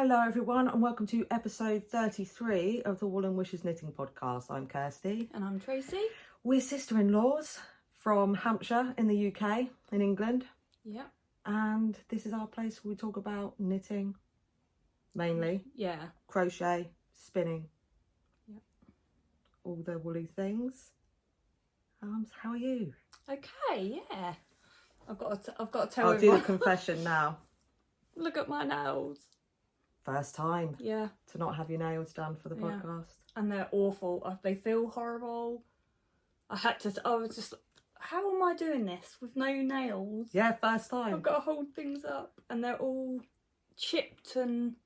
Hello everyone and welcome to episode 33 of the Wool and Wishes Knitting Podcast. I'm Kirsty. And I'm Tracy. We're sister-in-laws from Hampshire in the UK, in England. Yeah. And this is our place where we talk about knitting, mainly. Yeah. Crochet, spinning. Yeah. All the woolly things. How are you? Okay, yeah. I've got to tell I'll everyone. do the confession now. Look at my nails. First time Yeah. to not have your nails done for the podcast. And they're awful. They feel horrible. I was just, how am I doing this with no nails? Yeah, first time. I've got to hold things up and they're all chipped and...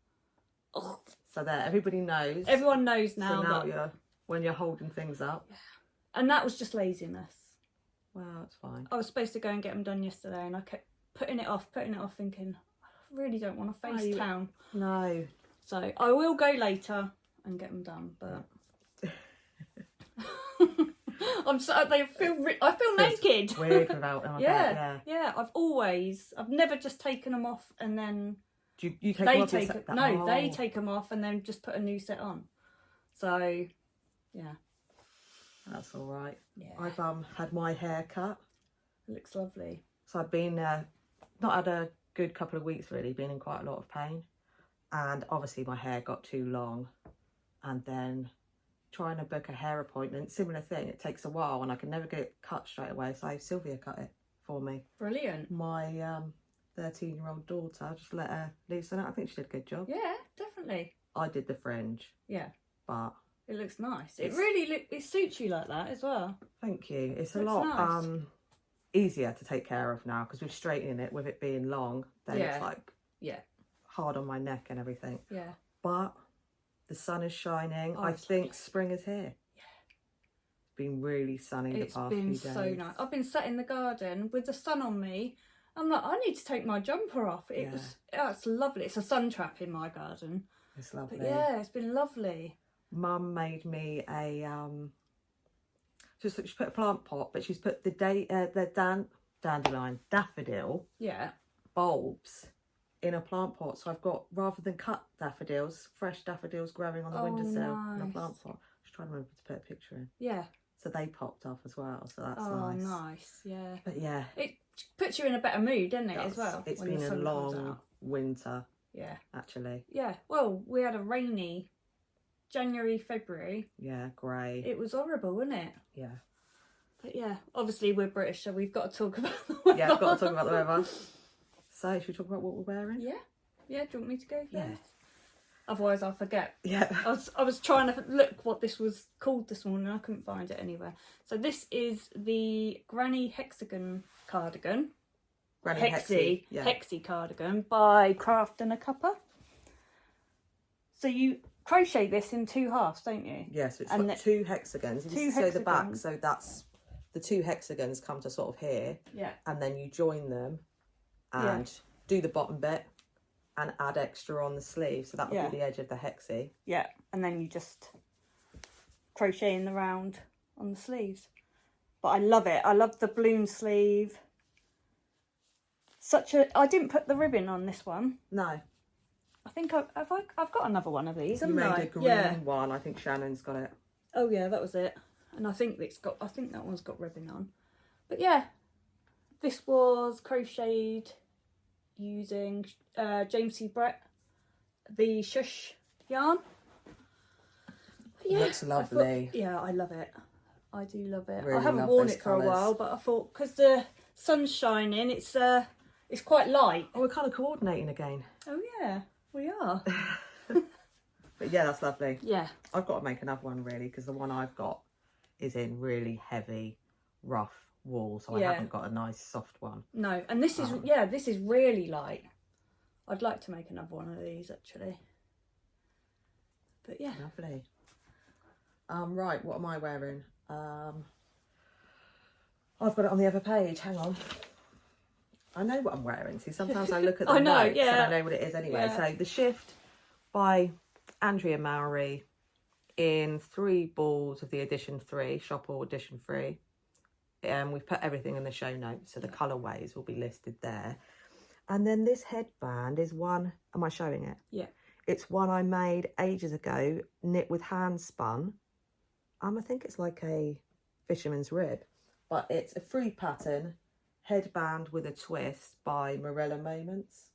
Oh. So there, everybody knows. Everyone knows now. So now when you're holding things up. Yeah. And that was just laziness. Well, that's fine. I was supposed to go and get them done yesterday and I kept putting it off, thinking, I really don't want to face town. No. So I will go later and get them done, but I feel naked. Weird without them. Yeah. I've never just taken them off and then Do you take them off? They take them off and then just put a new set on. So yeah, that's all right. Yeah, I've had my hair cut. It looks lovely. So I've been not had a good couple of weeks really, been in quite a lot of pain, and obviously my hair got too long, and then trying to book a hair appointment, similar thing, it takes a while and I can never get it cut straight away, so Sylvia cut it for me. Brilliant. My 13-year-old daughter, just let her loose on it. I think she did a good job. Yeah, definitely. I did the fringe. Yeah, but it looks nice. It really it suits you like that as well. Thank you. It's a lot nice. Easier to take care of now because we're straightening it with it being long. Then it's like hard on my neck and everything. Yeah. But the sun is shining. I think spring is here. Yeah. It's been really sunny the past few days. It's been so nice. I've been sat in the garden with the sun on me. I'm like, I need to take my jumper off. It's lovely. It's a sun trap in my garden. It's lovely. But yeah, it's been lovely. Mum made me a she's put a plant pot, but she's put the dandelion daffodil bulbs in a plant pot. So I've got, rather than cut daffodils, fresh daffodils growing on the windowsill in a plant pot. I was trying to remember to put a picture in. Yeah. So they popped up as well. So that's nice. Oh, nice. Yeah. But yeah, it puts you in a better mood, doesn't it, as well? It's been a long winter. Yeah. Actually. Yeah. Well, we had a rainy January, February. Yeah, grey. It was horrible, wasn't it? Yeah. But yeah, obviously we're British, so we've got to talk about the weather. Yeah, we've got to talk about the weather. So, should we talk about what we're wearing? Yeah. Yeah, do you want me to go first? Yeah. Otherwise I'll forget. Yeah. I was trying to look what this was called this morning and I couldn't find it anywhere. So this is the Granny Hexagon cardigan. Granny Hexi. Yeah. Hexi cardigan by Craft and a Cuppa. So you crochet this in two halves, don't you? Yes, it's got two hexagons. So the back, so that's the two hexagons come to sort of here. Yeah. And then you join them and do the bottom bit and add extra on the sleeve. So that will be the edge of the hexi. Yeah. And then you just crochet in the round on the sleeves. But I love it. I love the balloon sleeve. I didn't put the ribbon on this one. No. I think I've got another one of these. You made a green one. I think Shannon's got it. Oh yeah, that was it. And I think that one's got ribbon on. But yeah, this was crocheted using James C. Brett, the Shush yarn. Yeah, looks lovely. I love it. I do love it. Really I haven't worn it for a while, but I thought because the sun's shining, it's quite light. Oh, we're kind of coordinating again. Oh yeah. We are. But yeah, that's lovely. Yeah. I've got to make another one really because the one I've got is in really heavy, rough wool. So I haven't got a nice soft one. No, and this is, this is really light. I'd like to make another one of these actually. But yeah. Lovely. Right, what am I wearing? I've got it on the other page. Hang on. I know what I'm wearing. See, sometimes I look at the notes and I know what it is anyway. Yeah. So the Shift by Andrea Mowry in 3 balls of the edition 3, shop or edition 3. We've put everything in the show notes, so the colourways will be listed there. And then this headband is one, am I showing it? Yeah. It's one I made ages ago, knit with hand spun. I think it's like a fisherman's rib, but it's a free pattern, headband with a twist by Morella Moments.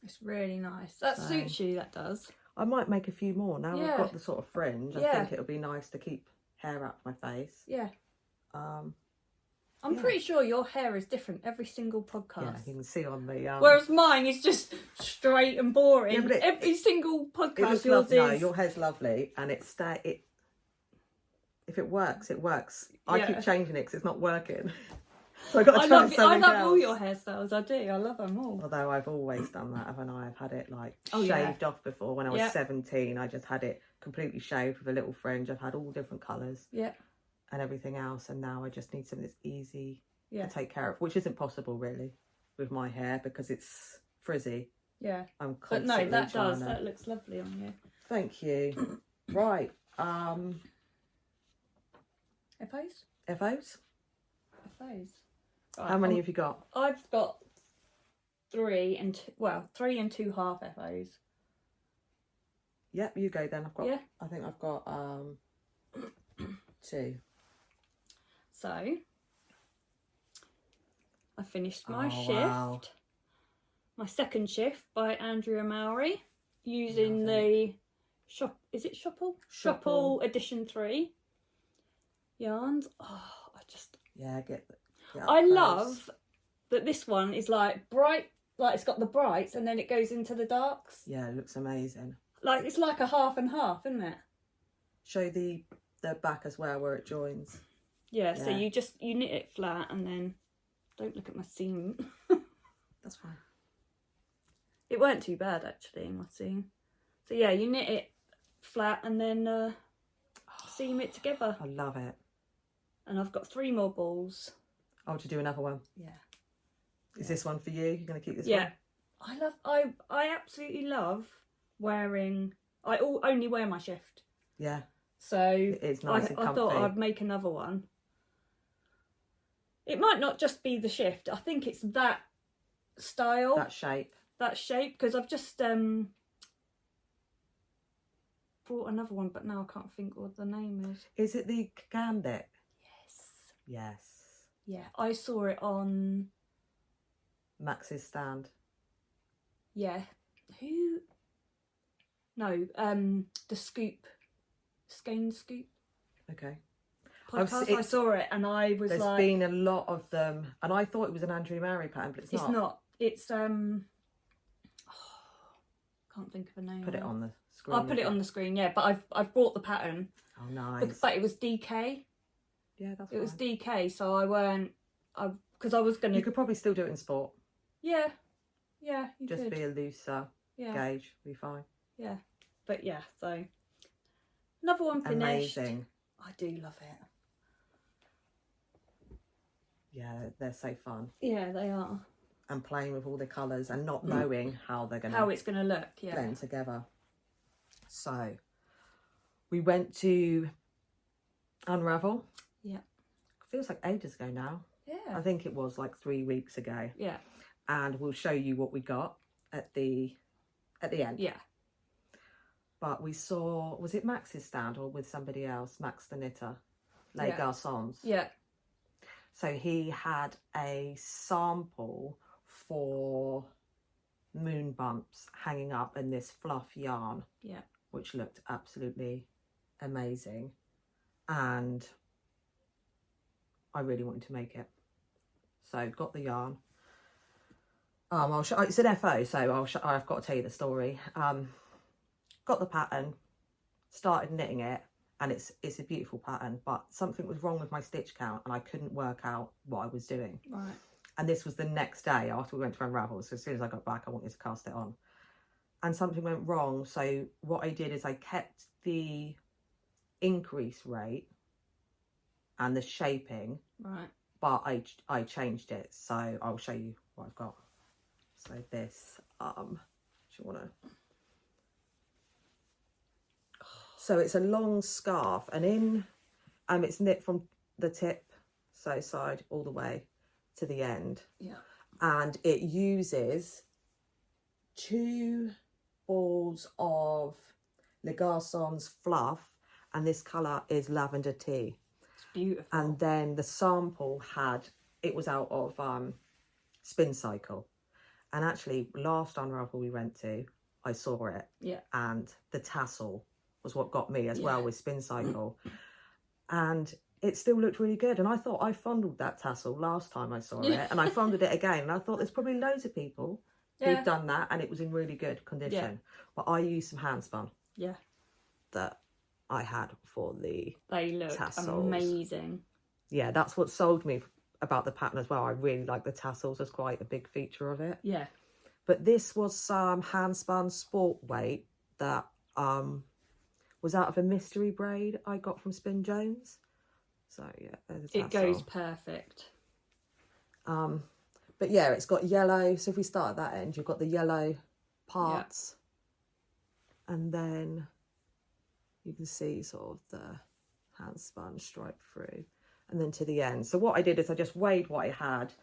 It's really nice. That suits you, that does. I might make a few more. Now I've got the sort of fringe. I think it'll be nice to keep hair out my face. Yeah. I'm pretty sure your hair is different every single podcast. Yeah, you can see on the... Whereas mine is just straight and boring. Yeah, but every single podcast yours is... No, your hair's lovely, and if it works, it works. I keep changing it because it's not working. So I've got to try something else. I love all your hairstyles. I do. I love them all. Although I've always done that, haven't I? I've had it like shaved off before. When I was 17, I just had it completely shaved with a little fringe. I've had all different colours. Yeah. And everything else, and now I just need something that's easy to take care of, which isn't possible really with my hair because it's frizzy. Yeah. I'm constantly that looks lovely on you. Thank you. Right. FOs? FOs? FOs. Right, how many have you got? I've got 3 and 2 half FOs. Yep, you go then. I think I've got 2. So I finished my shift, my second shift by Andrea Mowry, using the Shopple Edition 3 yarns. I love that this one is like bright, like it's got the brights and then it goes into the darks. Yeah, it looks amazing. Like it's like a half and half, isn't it? Show the back as well where it joins. Yeah, so you knit it flat and then don't look at my seam. That's fine. It weren't too bad actually in my seam. So yeah, you knit it flat and then seam it together. I love it. And I've got 3 more balls. Oh, to do another one? Yeah. Is this one for you? You're going to keep this one? Yeah. I absolutely love wearing... I only wear my shift. Yeah. So it's nice and comfy. I thought I'd make another one. It might not just be the shift. I think it's that style. That shape. Because I've just brought another one, but now I can't think what the name is. Is it the Gambit? Yes. Yeah, I saw it on... Max's stand. Yeah. Who? No, the Scoop. Skein Scoop. Okay. Podcast, I saw it and I was there's been a lot of them, and I thought it was an Andrea Mowry pattern, but it's not. It's not. It's can't think of a name. Put it on the screen. I'll put it on the screen, yeah. But I've bought the pattern. Oh, nice. But it was DK. Yeah, that's. It was DK, so I weren't. Because I was gonna. You could probably still do it in sport. Yeah. Yeah. You Just could. be a looser gauge. Be fine. Yeah, but yeah. So another one finished. Amazing. I do love it. Yeah, they're so fun. Yeah, they are. And playing with all the colours and not knowing how it's gonna look, blend together. So we went to Unravel. Yeah. Feels like ages ago now. Yeah. I think it was like 3 weeks ago. Yeah. And we'll show you what we got at the end. Yeah. But we saw, was it Max's stand or with somebody else? Max the knitter, Les Garçons. Yeah. So he had a sample for moon bumps hanging up in this fluff yarn. Yeah. Which looked absolutely amazing. And I really wanted to make it. So got the yarn. I'll show, it's an FO, so I've got to tell you the story. Got the pattern, started knitting it, and it's a beautiful pattern, but something was wrong with my stitch count and I couldn't work out what I was doing. Right. And this was the next day after we went to Unravel, so as soon as I got back I wanted to cast it on. And something went wrong, so what I did is I kept the increase rate and the shaping. Right. But I changed it, so I'll show you what I've got. So this, do you want to... So it's a long scarf, and in it's knit from the tip, so side all the way to the end. Yeah. And it uses 2 balls of Le Garçon's fluff, and this colour is lavender tea. It's beautiful. And then the sample it was out of Spin Cycle. And actually, last Unravel we went to, I saw it. Yeah. And the tassel was what got me as well with Spin Cycle. And it still looked really good. And I thought I fondled that tassel last time I saw it. And I fondled it again. And I thought there's probably loads of people who've done that. And it was in really good condition. But I used some hand spun. Yeah. That I had for the They look tassels. Amazing. Yeah, that's what sold me about the pattern as well. I really like the tassels. There's quite a big feature of it. Yeah. But this was some hand spun sport weight that was out of a mystery braid I got from Spin Jones. So yeah, there's a tassel. It goes perfect. But yeah, it's got yellow. So if we start at that end, you've got the yellow parts, and then you can see sort of the hand spun stripe through, and then to the end. So what I did is I just weighed what I had,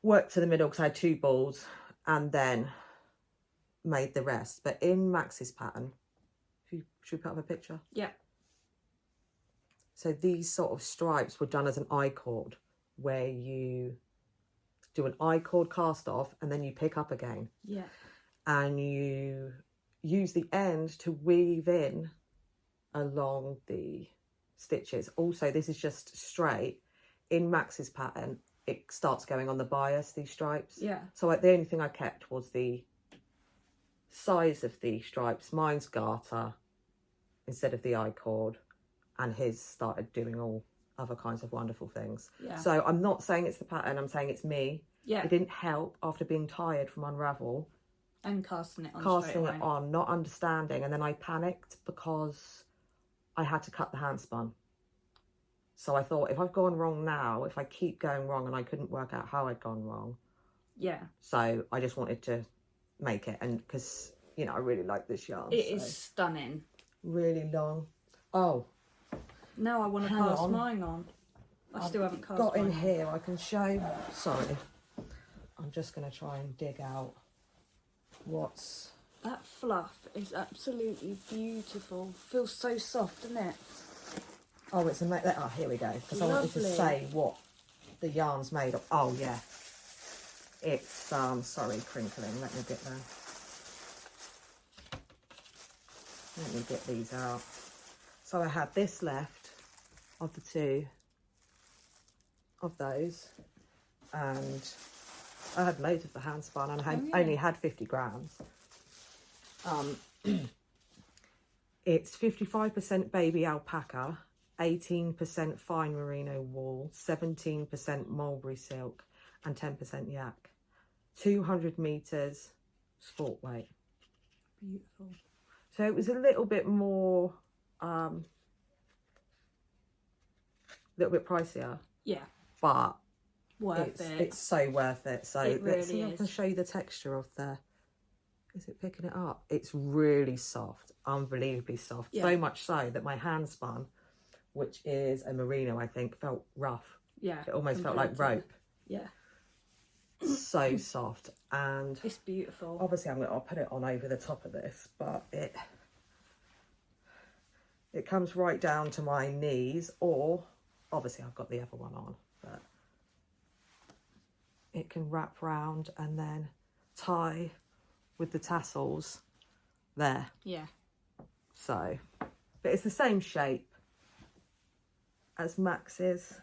worked to the middle because I had 2 balls, and then made the rest. But in Max's pattern, should we put up a picture? Yeah. So these sort of stripes were done as an I-cord, where you do an I-cord cast off and then you pick up again. Yeah. And you use the end to weave in along the stitches. Also, this is just straight. In Max's pattern, it starts going on the bias, these stripes. Yeah. So like, the only thing I kept was the size of the stripes. Mine's garter instead of the I-cord, and his started doing all other kinds of wonderful things. Yeah. So I'm not saying it's the pattern, I'm saying it's me. Yeah. It didn't help after being tired from Unravel. And casting it on Casting it on, not understanding, and then I panicked because I had to cut the hand spun. So I thought, if I've gone wrong now, if I keep going wrong, and I couldn't work out how I'd gone wrong. Yeah. So I just wanted to make it, and because, you know, I really like this yarn. It is stunning. Really long. Oh. Now I want to cast mine on. I still haven't cast got mine. in here, I can show. Sorry. I'm just going to try and dig out what's... That fluff is absolutely beautiful. Feels so soft, doesn't it? Oh, it's amazing. Oh, here we go. Because I wanted to say what the yarn's made of. Oh, yeah. It's, sorry, crinkling. Let me get there. Let me get these out. So I had this left of the 2 of those. And I had loads of the hand spun, and I only had 50 grams. It's 55% baby alpaca, 18% fine merino wool, 17% mulberry silk, and 10% yak. 200 meters sport weight. Beautiful. So it was a little bit more, little bit pricier. Yeah. But worth it. It's so worth it. So it let's see really if I can show you the texture of the... Is it picking it up? It's really soft, unbelievably soft. Yeah. So much so that my hand spun, which is a merino, I think, felt rough. Yeah. It almost felt like rope. Yeah. So soft. And it's beautiful. Obviously I'll put it on over the top of this, but it comes right down to my knees, or obviously I've got the other one on, but it can wrap round and then tie with the tassels there. Yeah. So, but it's the same shape as Max's.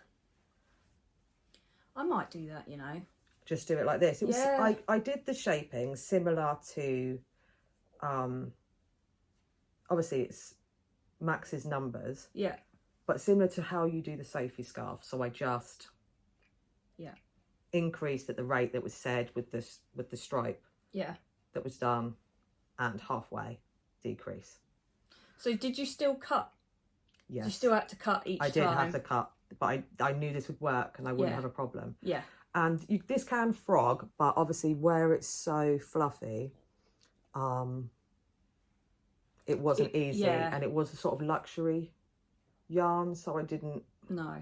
I might do that, you know. Just do it like this. It was, I did the shaping similar to, obviously it's Max's numbers. Yeah. But similar to how you do the Sophie scarf. So I just increased at the rate that was said with the stripe. Yeah. That was done, and halfway decrease. So did you still cut? Yes. You still had to cut each time? I did have to cut, but I knew this would work and I wouldn't have a problem. Yeah. And this can frog, but obviously where it's so fluffy, it wasn't easy, and it was a sort of luxury yarn, so I didn't... No.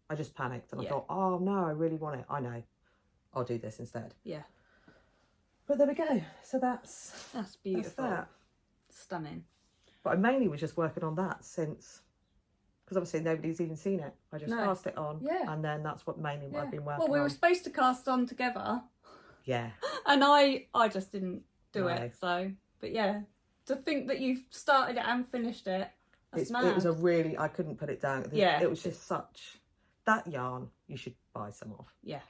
I just panicked and I thought, oh no, I really want it. I know. I'll do this instead. Yeah. But there we go. So that's beautiful. That's that. Stunning. But I mainly was just working on that since, because obviously nobody's even seen it. I just cast it on, and then that's what mainly what I've been working on. Well, we were supposed to cast on together. Yeah. And I just didn't do it. So, but yeah, to think that you've started it and finished it, that's mad. It was I couldn't put it down. It was just such, that yarn, you should buy some of. Yeah.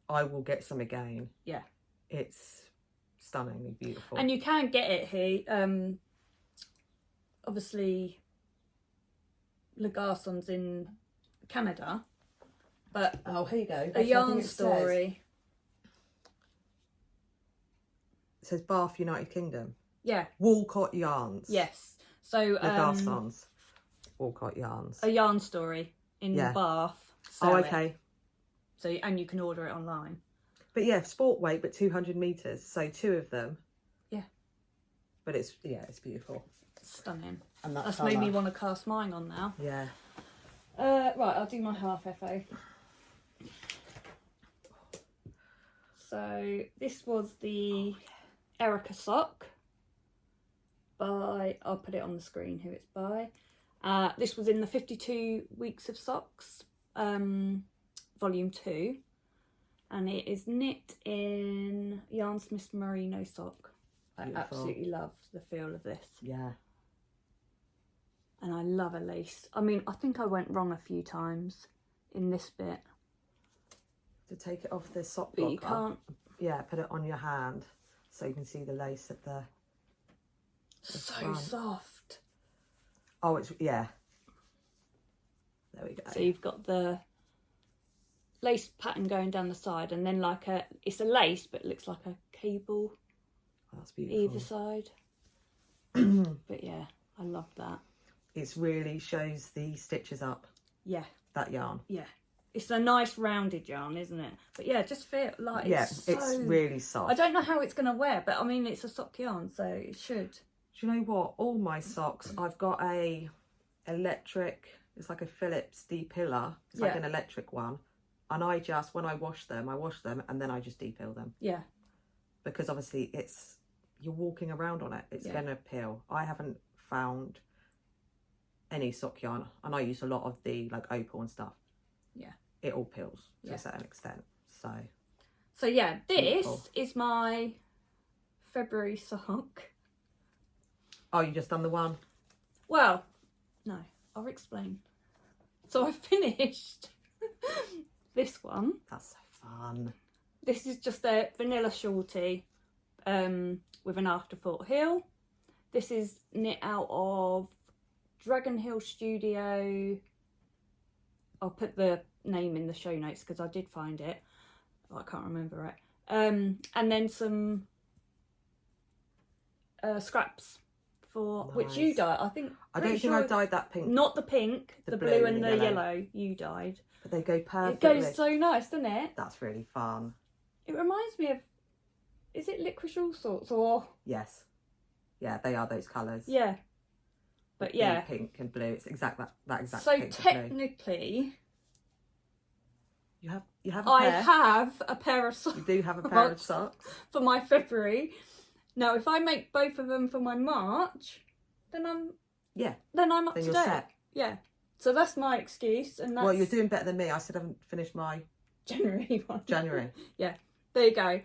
I will get some again. Yeah. It's stunningly beautiful. And you can get it here. Obviously, Le Garçon's in Canada, but here you go. A Yarn Story. It says Bath, United Kingdom. Yeah. Walcott Yarns. Yes. So Le Garçon's Walcott Yarns. A Yarn Story in Bath. Okay. So and you can order it online. But yeah, sport weight, but 200 meters. So 2 of them. Yeah. But it's beautiful. Stunning. And that's made me want to cast mine on now. Yeah. Right, I'll do my half FO. So this was the Erica sock by, I'll put it on the screen who it's by. This was in the 52 Weeks of Socks, volume 2. And it is knit in Yarnsmith's Merino sock. Beautiful. I absolutely love the feel of this. Yeah. And I love a lace. I mean, I think I went wrong a few times in this bit. To take it off the sock but block. You can't. Yeah, put it on your hand so you can see the lace at the so front. Soft. Oh, it's, yeah. There we go. So you've got the lace pattern going down the side, and then like it's a lace, but it looks like a cable. Oh, that's beautiful. Either side. But yeah, I love that. It really shows the stitches up. Yeah. That yarn. Yeah. It's a nice rounded yarn, isn't it? But yeah, just feel like it's really soft. I don't know how it's going to wear, but I mean, it's a sock yarn, so it should. Do you know what? All my socks, I've got a electric, it's like a Phillips D-pillar. It's like an electric one. And I just, when I wash them and then I just de-pill them. Yeah. Because obviously you're walking around on it. It's going to peel. I haven't found any sock yarn, and I use a lot of the like opal and stuff. Yeah. It all peels to a certain extent. So yeah, this is my February sock. Oh, you just done the one? Well, no, I'll explain. So I finished this one. That's so fun. This is just a vanilla shorty with an afterthought heel. This is knit out of Dragon Hill Studio. I'll put the name in the show notes because I did find it. Oh, I can't remember it. And then some scraps for which you dyed. I don't think I dyed that pink. Not the pink, the blue and the yellow. You dyed. But they go perfectly. It goes so nice, doesn't it? That's really fun. It reminds me of, is it Licorice All Sorts or? Yes. Yeah, they are those colours. Yeah. But yeah. Pink and blue. It's exact that exact so pink technically, you have a pair. I have a pair of socks. You do have a pair of socks for my February. Now, if I make both of them for my March, then I'm up to date. Set. Yeah. So that's my excuse, and that's... Well, you're doing better than me. I still haven't finished my January one. January. Yeah. There you go.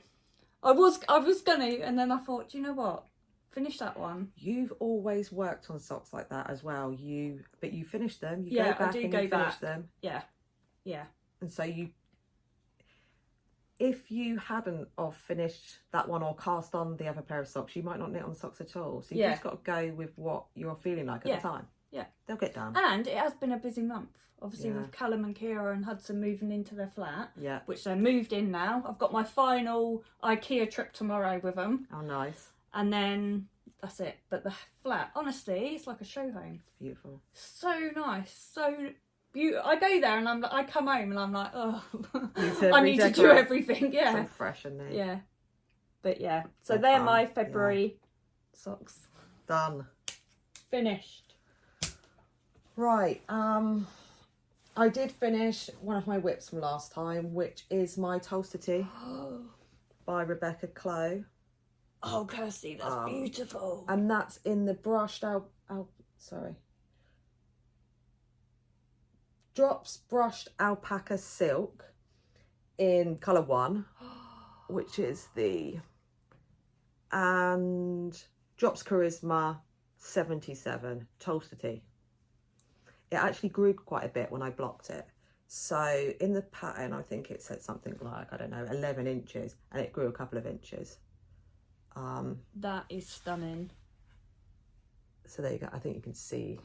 I was gonna, and then I thought, do you know what? Finish that one. You've always worked on socks like that as well. But you finish them. You go back and finish them. Yeah. Yeah. And so if you hadn't have finished that one or cast on the other pair of socks, you might not knit on socks at all. So you've just got to go with what you're feeling like at the time. Yeah. They'll get done. And it has been a busy month. Obviously with Callum and Kira and Hudson moving into their flat. Yeah. Which they're moved in now. I've got my final IKEA trip tomorrow with them. Oh, nice. And then that's it. But the flat, honestly, it's like a show home. It's beautiful. So nice. So beautiful. I go there and I come home and I'm like, oh, I need to do everything. Yeah. So fresh and neat. Yeah. But yeah. So they're fun. My February socks. Done. Finished. Right. I did finish one of my whips from last time, which is my Toaster Tea by Rebecca Clow. Oh, Kirsty, that's beautiful. And that's in the Drops Brushed Alpaca Silk in colour 1, which is and Drops Charisma 77 Toaster Tea. It actually grew quite a bit when I blocked it. So in the pattern, I think it said something like, I don't know, 11 inches, and it grew a couple of inches. That is stunning. So there you go. I think you can see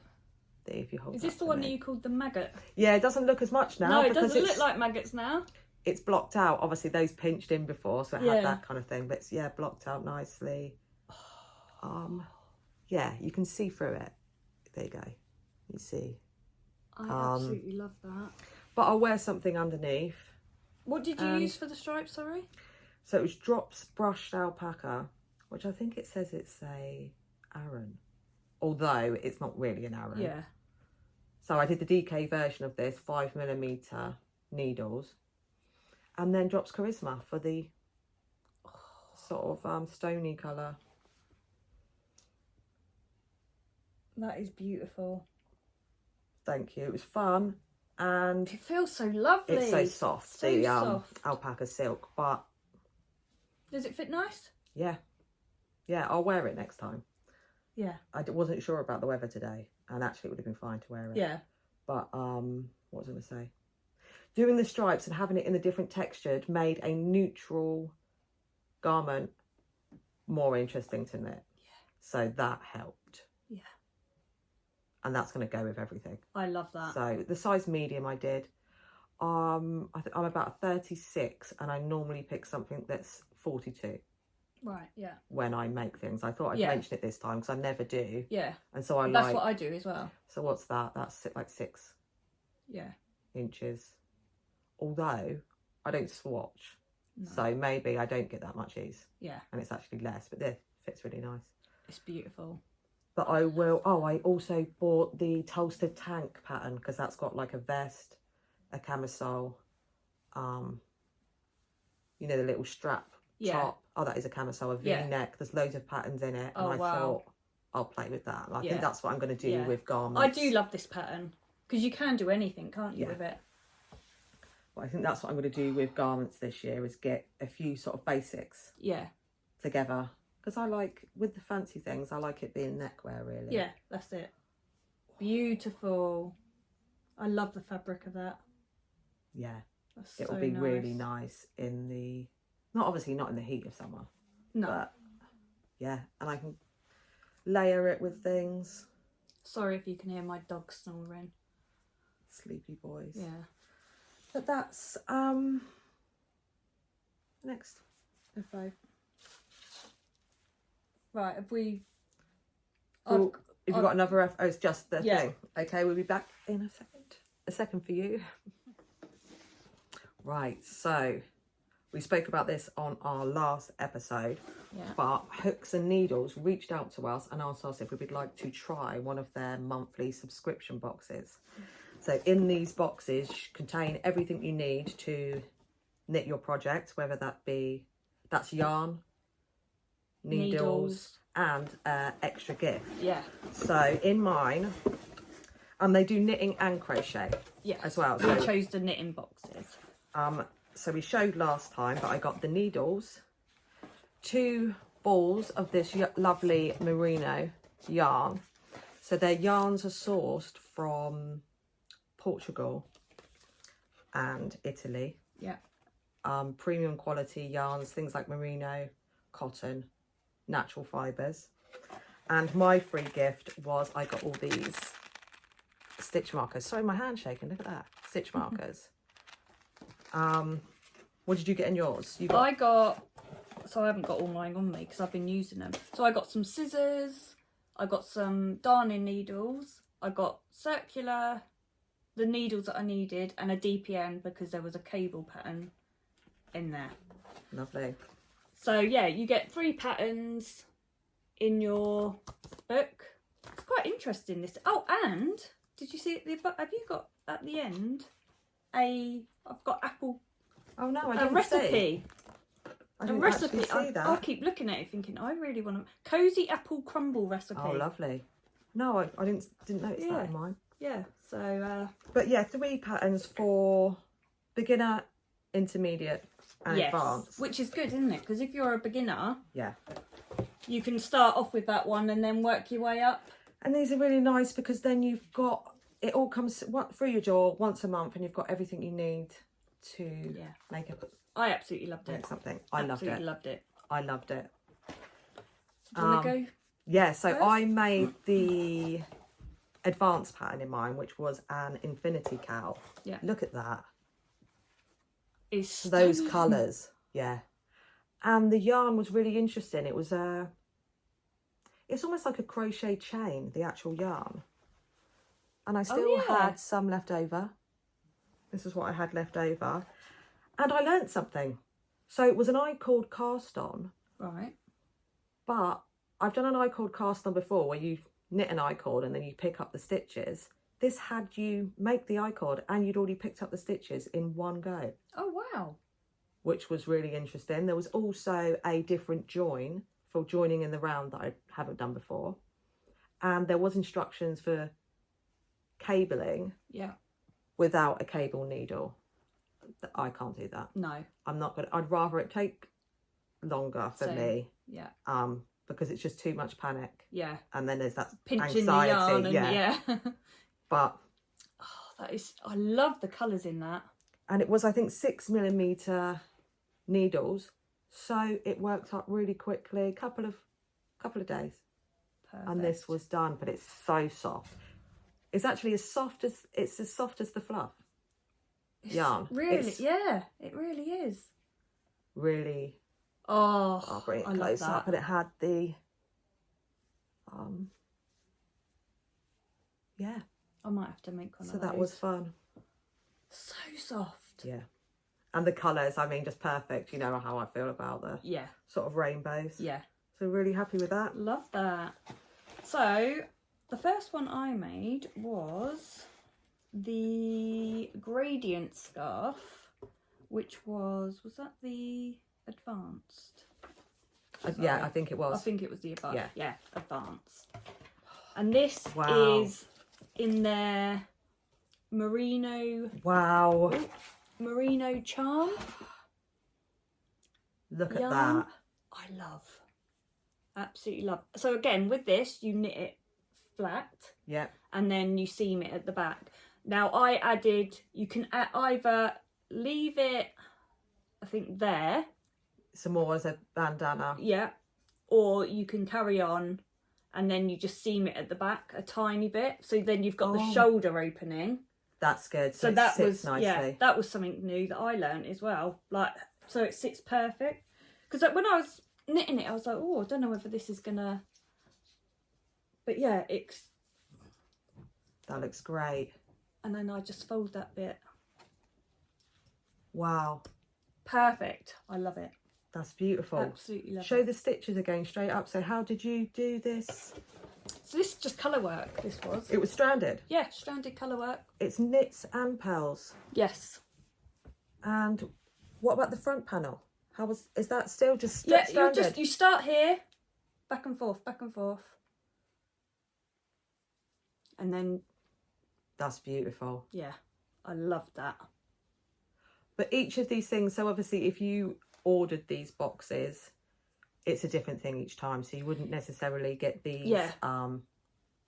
if you hold. Is this the one that you called the maggot? Yeah, it doesn't look as much now. No, it doesn't look like maggots now. It's blocked out. Obviously, those pinched in before, so it had that kind of thing. But it's, blocked out nicely. Yeah, you can see through it. There you go. You see. I absolutely love that. But I'll wear something underneath. What did you use for the stripes, sorry? So it was Drops Brushed Alpaca, which I think it says it's a Aran. Although it's not really an Aran. Yeah. So I did the DK version of this, 5mm needles. And then Drops Charisma for the sort of stony colour. That is beautiful. Thank you. It was fun. And it feels so lovely. It's so soft, so the soft. alpaca silk. But does it fit nice? Yeah. Yeah, I'll wear it next time. Yeah. I wasn't sure about the weather today, and actually it would have been fine to wear it. Yeah. But what was I going to say? Doing the stripes and having it in the different textured made a neutral garment more interesting to knit. Yeah. So that helped. Yeah. And that's going to go with everything. I love that. So the size medium I did. I'm about 36, and I normally pick something that's 42. Right, yeah. When I make things. I thought I'd mention it this time because I never do. Yeah. And so that's what I do as well. So what's that? That's like 6 inches. Although I don't swatch. No. So maybe I don't get that much ease. Yeah. And it's actually less, but this fits really nice. It's beautiful. But I will, I also bought the Toasted Tank pattern because that's got like a vest, a camisole, you know, the little strap top. Oh, that is a camisole, a V-neck. There's loads of patterns in it. And I thought, I'll play with that. I think that's what I'm going to do with garments. I do love this pattern because you can do anything, can't you, with it? Well, I think that's what I'm going to do with garments this year is get a few sort of basics together. Because I like, with the fancy things, I like it being neckwear, really. Yeah, that's it. Beautiful. I love the fabric of that. Yeah. That's It'll be really nice in the, obviously not in the heat of summer. No. But, yeah. And I can layer it with things. Sorry if you can hear my dog snoring. Sleepy boys. Yeah. But that's, next. F5. Right, have we... Have you got another F? Oh, it's just the thing. Okay, we'll be back in a second. A second for you. Right, so we spoke about this on our last episode. Yeah. But Hooks and Needles reached out to us and asked us if we would like to try one of their monthly subscription boxes. So in these boxes contain everything you need to knit your project, whether that's yarn, needles and extra gift. Yeah. So in mine, they do knitting and crochet as well. So we chose the knitting boxes. So we showed last time, but I got the needles, 2 balls of this lovely merino yarn. So their yarns are sourced from Portugal and Italy. Yeah. Premium quality yarns, things like merino, cotton, natural fibres. And my free gift was I got all these stitch markers. Sorry, my hand's shaking. Look at that. Stitch markers. What did you get in yours? So I haven't got all mine on me because I've been using them. So I got some scissors. I got some darning needles. I got circular, the needles that I needed, and a DPN because there was a cable pattern in there. Lovely. So yeah, you get 3 patterns in your book. It's quite interesting this. Oh, and did you see have you got at the end I've got apple. Oh no, I didn't recipe. I A didn't recipe. actually see that. I keep looking at it thinking, I really want to. Cozy apple crumble recipe. Oh, lovely. No, I didn't notice that in mine. Yeah, so... But yeah, 3 patterns for beginner, intermediate and advanced. Which is good, isn't it? Because if you're a beginner... Yeah. You can start off with that one and then work your way up. And these are really nice because then you've got... It all comes through your door once a month and you've got everything you need to make it. I absolutely loved it. Make something. I loved it. I loved it. Do you want to go? Yeah, so first? I made the advanced pattern in mine, which was an infinity cow. Yeah. Look at that. It's those colours. Yeah. And the yarn was really interesting. It was it's almost like a crochet chain, the actual yarn. And I still had some left over. This is what I had left over. And I learnt something. So it was an I-cord cast on. Right. But I've done an I-cord cast on before where you knit an I-cord and then you pick up the stitches. This had you make the I-cord and you'd already picked up the stitches in one go. Oh, wow. Which was really interesting. There was also a different join for joining in the round that I haven't done before. And there was instructions for cabling without a cable needle. I can't do that. No. I'm not gonna. I'd rather it take longer for me. Yeah. Because it's just too much panic. Yeah. And then there's that pinching anxiety. the yarn and But that is, I love the colours in that. And it was, I think, 6mm needles, so it worked up really quickly. Couple of days. Perfect. And this was done, but it's so soft. It's actually as soft as the fluff yarn. Really, it really is. Really. Oh, I'll bring it close up. But it had the I might have to make one of so those. that was fun. So soft. Yeah. And the colours, I mean, just perfect. You know how I feel about the sort of rainbows. Yeah. So really happy with that. Love that. So the first one I made was the gradient scarf, which was that the advanced? Yeah, I think it was. I think it was the advanced. Yeah, advanced. And this is in their merino. Wow. Merino charm. Look at yarn. that. I love. Absolutely love. So again, with this, you knit it flat. Yeah. And then you seam it at the back. Now I added, you can either leave it, I think there. Some more as a bandana. Yeah. Or you can carry on and then you just seam it at the back a tiny bit. So then you've got the shoulder opening. That's good. So that was nicely. that was something new that I learned as well. Like, so it sits perfect. Because when I was knitting it, I was like, oh, I don't know whether this is gonna. But yeah, that looks great. And then I just fold that bit. Wow. Perfect. I love it. That's beautiful. Absolutely love it. Show the stitches again straight up. So how did you do this? So this is just colour work, this was. It was stranded? Yeah, stranded colour work. It's knits and pearls. Yes. And what about the front panel? Is that still just stranded? You start here, back and forth. And then... That's beautiful. Yeah, I love that. But each of these things, so obviously if you ordered these boxes, it's a different thing each time. So you wouldn't necessarily get these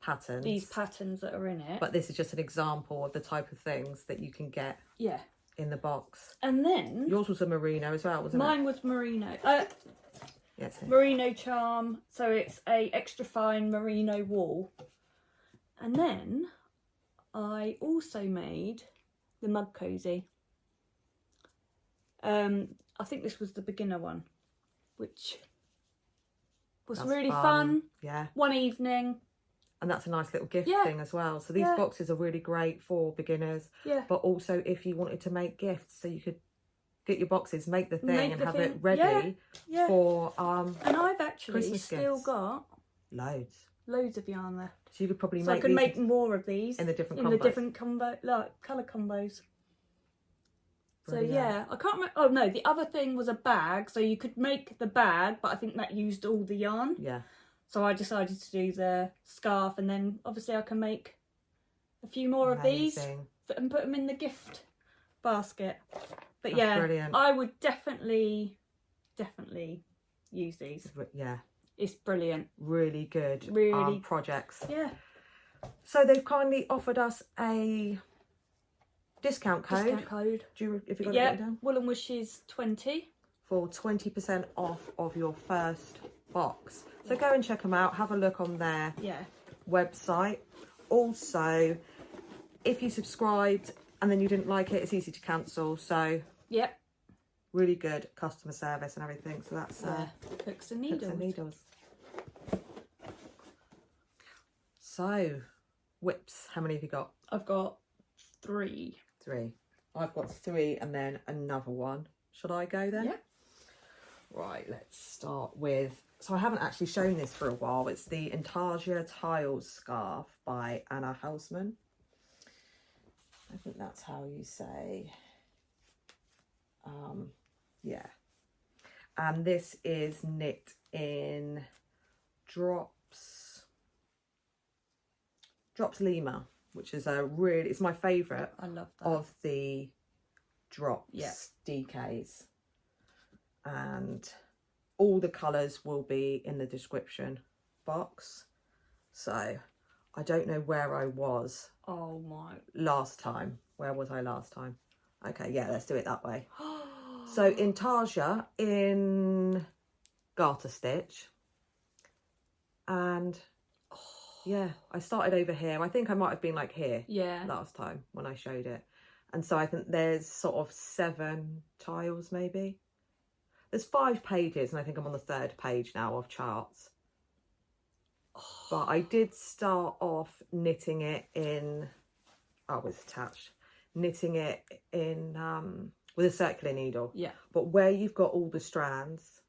patterns. These patterns that are in it. But this is just an example of the type of things that you can get in the box. And then... Yours was a merino as well, wasn't it? Mine was merino. Yes. Merino charm. So it's a extra fine merino wool. And then I also made the mug cozy. I think this was the beginner one, which was really fun. Yeah. One evening. And that's a nice little gift thing as well. So these boxes are really great for beginners. Yeah. But also if you wanted to make gifts, so you could get your boxes, make the thing and have it ready for and I've actually Christmas still gifts. got loads of yarn left. So you could probably So make I can make more of these in the different combos. Colour combos. Brilliant. So yeah, I can't remember. Oh no, the other thing was a bag. So you could make the bag, but I think that used all the yarn. Yeah. So I decided to do the scarf, and then obviously I can make a few more of these and put them in the gift basket. But yeah, brilliant. I would definitely use these. Yeah. It's brilliant. Really good. Really projects. Yeah. So they've kindly offered us a discount code. If you got it written down? Wool and Wishes 20 for 20% off of your first box. So go and check them out. Have a look on their website. Also, if you subscribed and then you didn't like it, it's easy to cancel. So really good customer service and everything. So that's hooks and needles. So whips, how many have you got? I've got 3. I've got 3 and then another one. Should I go then? Yeah. Right, let's start with, so I haven't actually shown this for a while. It's the Intarsia Tiles Scarf by Anna Hausman. I think that's how you say, and this is knit in Drops Lima, which is it's my favourite. I love that. Of the Drops DKs, and all the colours will be in the description box. So I don't know where I was last time. Where was I last time? Okay, yeah, let's do it that way. So Intarsia in garter stitch, and yeah, I started over here. I think I might have been like here last time when I showed it. And so I think there's sort of 7 tiles maybe. There's 5 pages and I think I'm on the 3rd page now of charts. But I did start off knitting it in, it's attached, knitting it in with a circular needle. Yeah. But where you've got all the strands,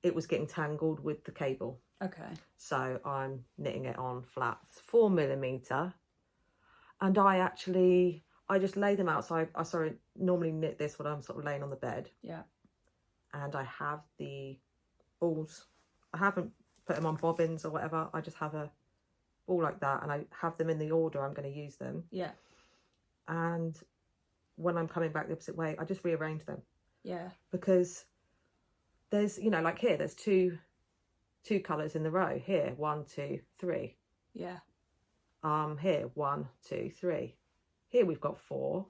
it was getting tangled with the cable. Okay. So I'm knitting it on flats, 4mm, and I just lay them out. So I normally knit this when I'm sort of laying on the bed. Yeah. And I have the balls. I haven't put them on bobbins or whatever. I just have a ball like that, and I have them in the order I'm going to use them. Yeah. And when I'm coming back the opposite way, I just rearrange them. Yeah. Because there's, like here, there's two colours in the row. Here, 1, 2, 3. Yeah. Here, 1, 2, 3. Here we've got 4,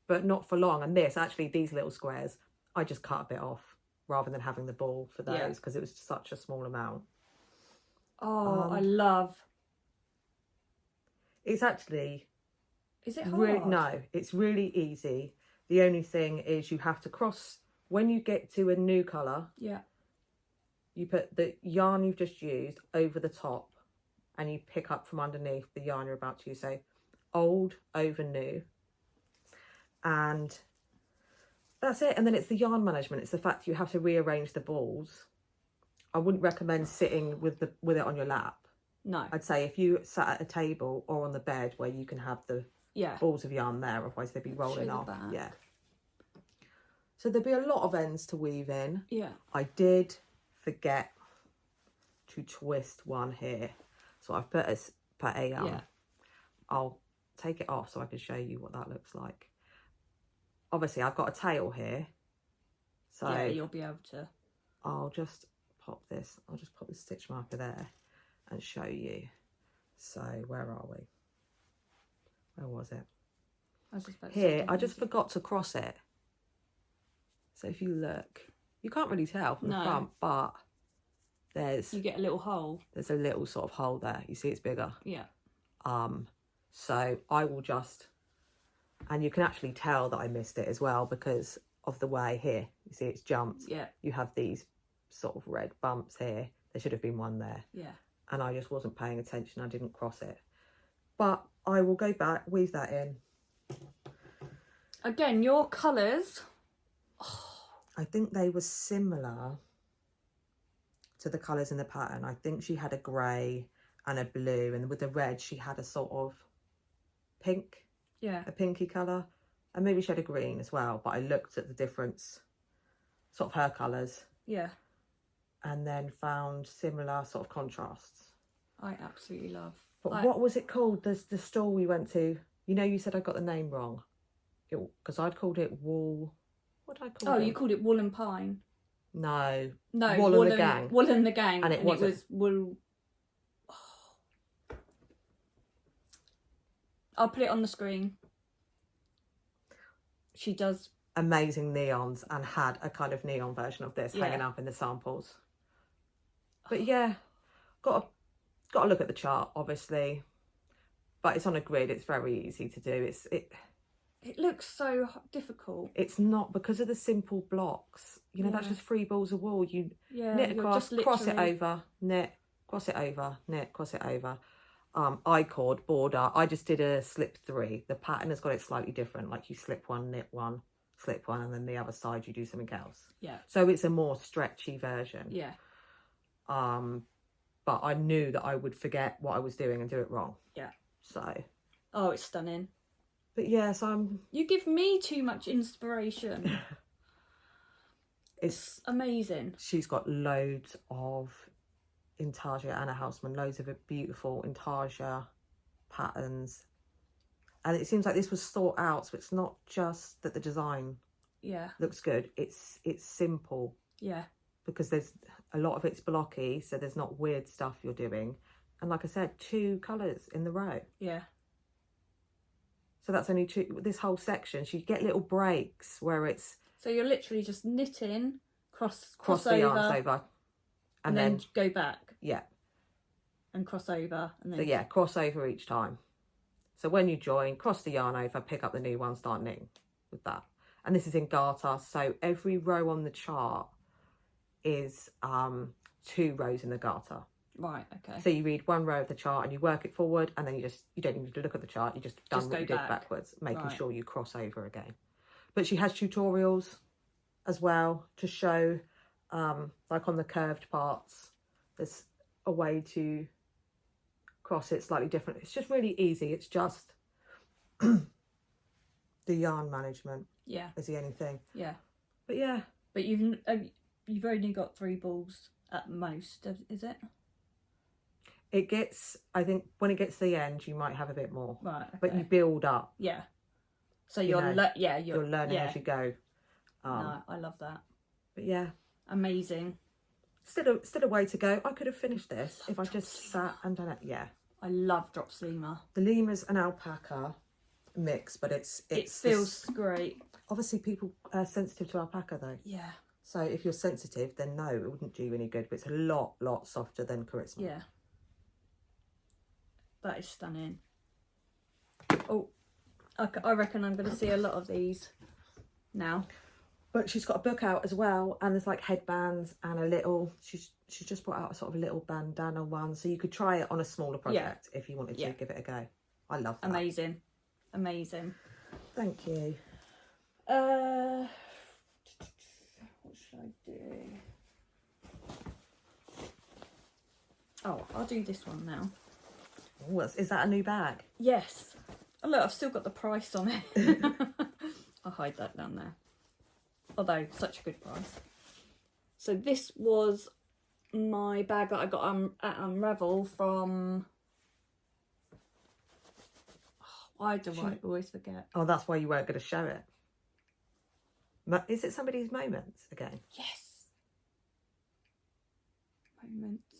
but not for long. And these little squares, I just cut a bit off rather than having the ball for those, because it was such a small amount. I love. It's actually. Is it hard? No, it's really easy. The only thing is you have to cross when you get to a new colour. Yeah. You put the yarn you've just used over the top, and you pick up from underneath the yarn you're about to use. So old over new, and that's it. And then it's the yarn management. It's the fact you have to rearrange the balls. I wouldn't recommend sitting with it on your lap. No. I'd say if you sat at a table or on the bed where you can have the balls of yarn there, otherwise they'd be rolling off. Yeah. So there'd be a lot of ends to weave in. Yeah. I did forget to twist one here, so I've put a I'll take it off so I can show you what that looks like. Obviously I've got a tail here, so you'll be able to. I'll just pop the stitch marker there and show you. So where are we? Where was it? Here, I just forgot to cross it. So if you look, you can't really tell from the front, but you get a little hole. There's a little sort of hole there. You see it's bigger. Yeah. So I will just, and you can actually tell that I missed it as well because of the way here. You see it's jumped. Yeah. You have these sort of red bumps here. There should have been one there. Yeah. And I just wasn't paying attention. I didn't cross it. But I will go back, weave that in. Again, your colours. I think they were similar to the colours in the pattern. I think she had a grey and a blue, and with the red she had a sort of pink. Yeah. A pinky colour. and maybe she had a green as well, but I looked at the difference, sort of her colours. Yeah. And then found similar sort of contrasts. I absolutely love. But what was it called? The store we went to. You know, you said I got the name wrong. Because I'd called it wool. What did I call it? Oh, you called it wool and pine. No. No. Wool and the Gang. Wool and the Gang. And it was wool. Oh. I'll put it on the screen. She does amazing neons and had a kind of neon version of this hanging up in the samples. But yeah, got to look at the chart, obviously. But it's on a grid. It's very easy to do. It looks so difficult. It's not, because of the simple blocks. You know, that's just 3 balls of wool. You knit across, cross it over, knit, cross it over, knit, cross it over. I-cord, border. I just did a slip 3. The pattern has got it slightly different. Like you slip 1, knit 1, slip 1, and then the other side you do something else. Yeah. So it's a more stretchy version. Yeah. But I knew that I would forget what I was doing and do it wrong. Yeah. So. Oh, it's stunning. But yes, You give me too much inspiration. It's amazing. She's got loads of intarsia, Anna Houseman, loads of beautiful intarsia patterns. And it seems like this was thought out, so it's not just that the design looks good. It's simple. Yeah. Because there's a lot of it's blocky, so there's not weird stuff you're doing. And like I said, 2 colours in the row. Yeah. So that's only 2. This whole section, you get little breaks where it's. So you're literally just knitting, cross the yarns over, and then go back. Yeah. And cross over, and then. So yeah, cross over each time. So when you join, cross the yarn over, pick up the new one, start knitting with that. And this is in garter, so every row on the chart is 2 rows in the garter. Right, okay. So you read 1 row of the chart and you work it forward, and then you don't even need to look at the chart, you just done what you did backwards, making sure you cross over again. But she has tutorials as well to show, like on the curved parts, there's a way to cross it slightly different. It's just really easy. It's just the yarn management. Yeah. Is the only thing. Yeah. But yeah. But you've only got 3 balls at most, is it? It gets, I think, when it gets to the end, you might have a bit more. Right. Okay. But you build up. Yeah. So you're learning as you go. No, I love that. But yeah. Amazing. Still a way to go. I could have finished this if I just sat and done it. Yeah. I love drop sleemer. The lemur's an alpaca mix, but it feels great. Obviously, people are sensitive to alpaca though. Yeah. So if you're sensitive, then no, it wouldn't do you any good. But it's a lot softer than charisma. Yeah. That is stunning. Oh, I reckon I'm going to see a lot of these now. But she's got a book out as well, and there's like headbands and a little. She's just brought out a sort of a little bandana one, so you could try it on a smaller project if you wanted to give it a go. I love that. Amazing, amazing. Thank you. What should I do? Oh, I'll do this one now. Is that a new bag? Yes. Oh, look, I've still got the price on it. I'll hide that down there. Although, such a good price. So this was my bag that I got at Unravel from... Why do I always forget? Oh, that's why you weren't going to show it. Is it somebody's moments again? Yes. Moments.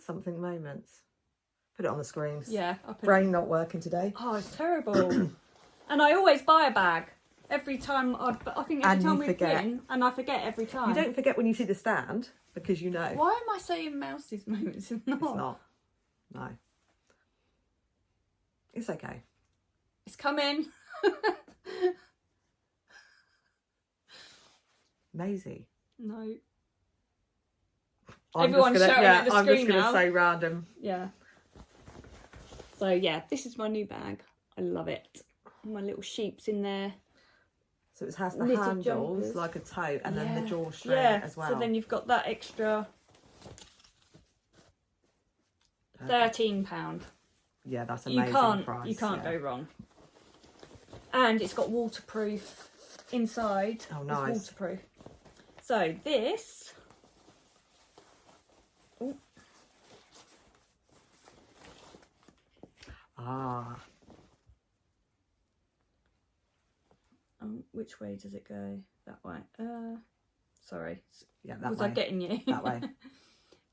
Something moments. Put it on the screen. Yeah. Brain not working today. Oh, it's terrible. And I always buy a bag. Every time I think every time we begin, and I forget every time. You don't forget when you see the stand, because you know. Why am I saying Mouse's moments? It's not. It's not. No. It's okay. It's coming. Maisie. No. Everyone's shouting at the screen now. I'm just going to say random. Yeah. So yeah, this is my new bag. I love it. My little sheep's in there. So it has the handles jumpers, like a tote, and then the drawstring as well. So then you've got that extra £13. Yeah, that's amazing price. You can't go wrong. And it's got waterproof inside. Oh, nice. It's waterproof. So this... Ooh. Ah. Which way does it go? That way. Sorry. Yeah, that Was way. I getting you? That way.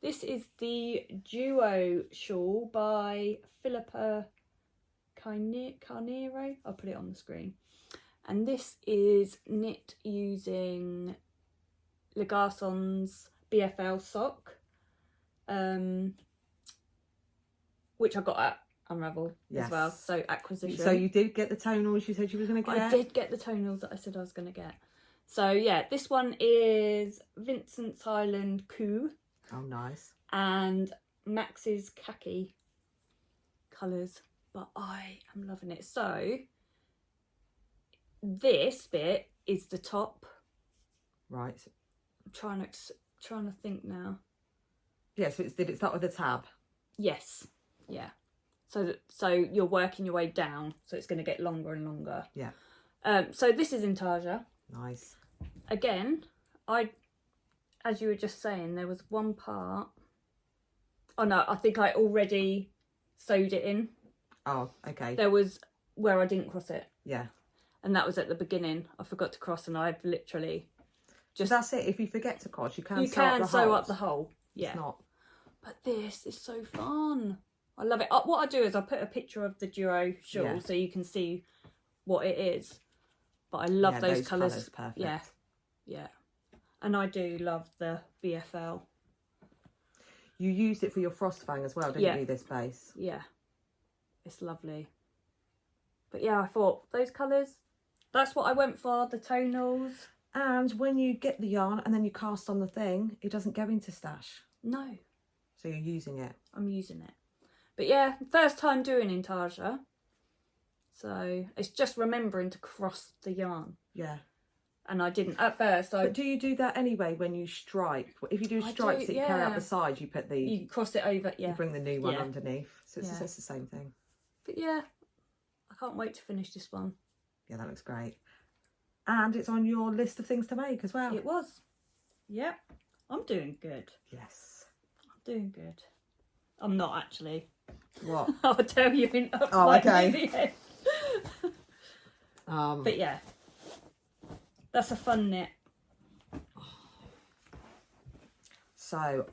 This is the Duo shawl by Philippa Carnero. I'll put it on the screen. And this is knit using Le Garçon's BFL sock, which I got at Unravel as well. So acquisition. So you did get the tonals you said you were going to get? I did get the tonals that I said I was going to get. So yeah, this one is Vincent's Island Coup. Oh, nice. And Max's khaki colours, but I am loving it. So this bit is the top. Right. I'm trying to think now. Yeah, so did it start with a tab? Yes. Yeah. So you're working your way down, so it's going to get longer and longer. Yeah. So this is intarsia. Nice. Again, as you were just saying, there was one part. Oh no, I think I already sewed it in. Oh, okay. There was where I didn't cross it. Yeah. And that was at the beginning. I forgot to cross, and I've literally just... That's it. If you forget to cross, you can sew up the hole. Yeah. It's not. But this is so fun. I love it. What I do is I put a picture of the Duo shawl so you can see what it is. But I love those colours. Perfect. Yeah. Yeah. And I do love the BFL. You used it for your frost fang as well, didn't you, this base? Yeah. It's lovely. But yeah, I thought those colours, that's what I went for, the tonals. And when you get the yarn and then you cast on the thing, it doesn't go into stash. No. So you're using it. I'm using it. But yeah, first time doing intarsia. So it's just remembering to cross the yarn. Yeah. And I didn't at first. But do you do that anyway when you stripe? If you do stripes that you carry out the side, you put the... You cross it over, You bring the new one underneath. So it's the same thing. But yeah, I can't wait to finish this one. Yeah, that looks great. And it's on your list of things to make as well. It was. Yep. I'm doing good. Yes. I'm doing good. I'm not actually. What? I'll tell you in okay. But yeah. That's a fun knit. So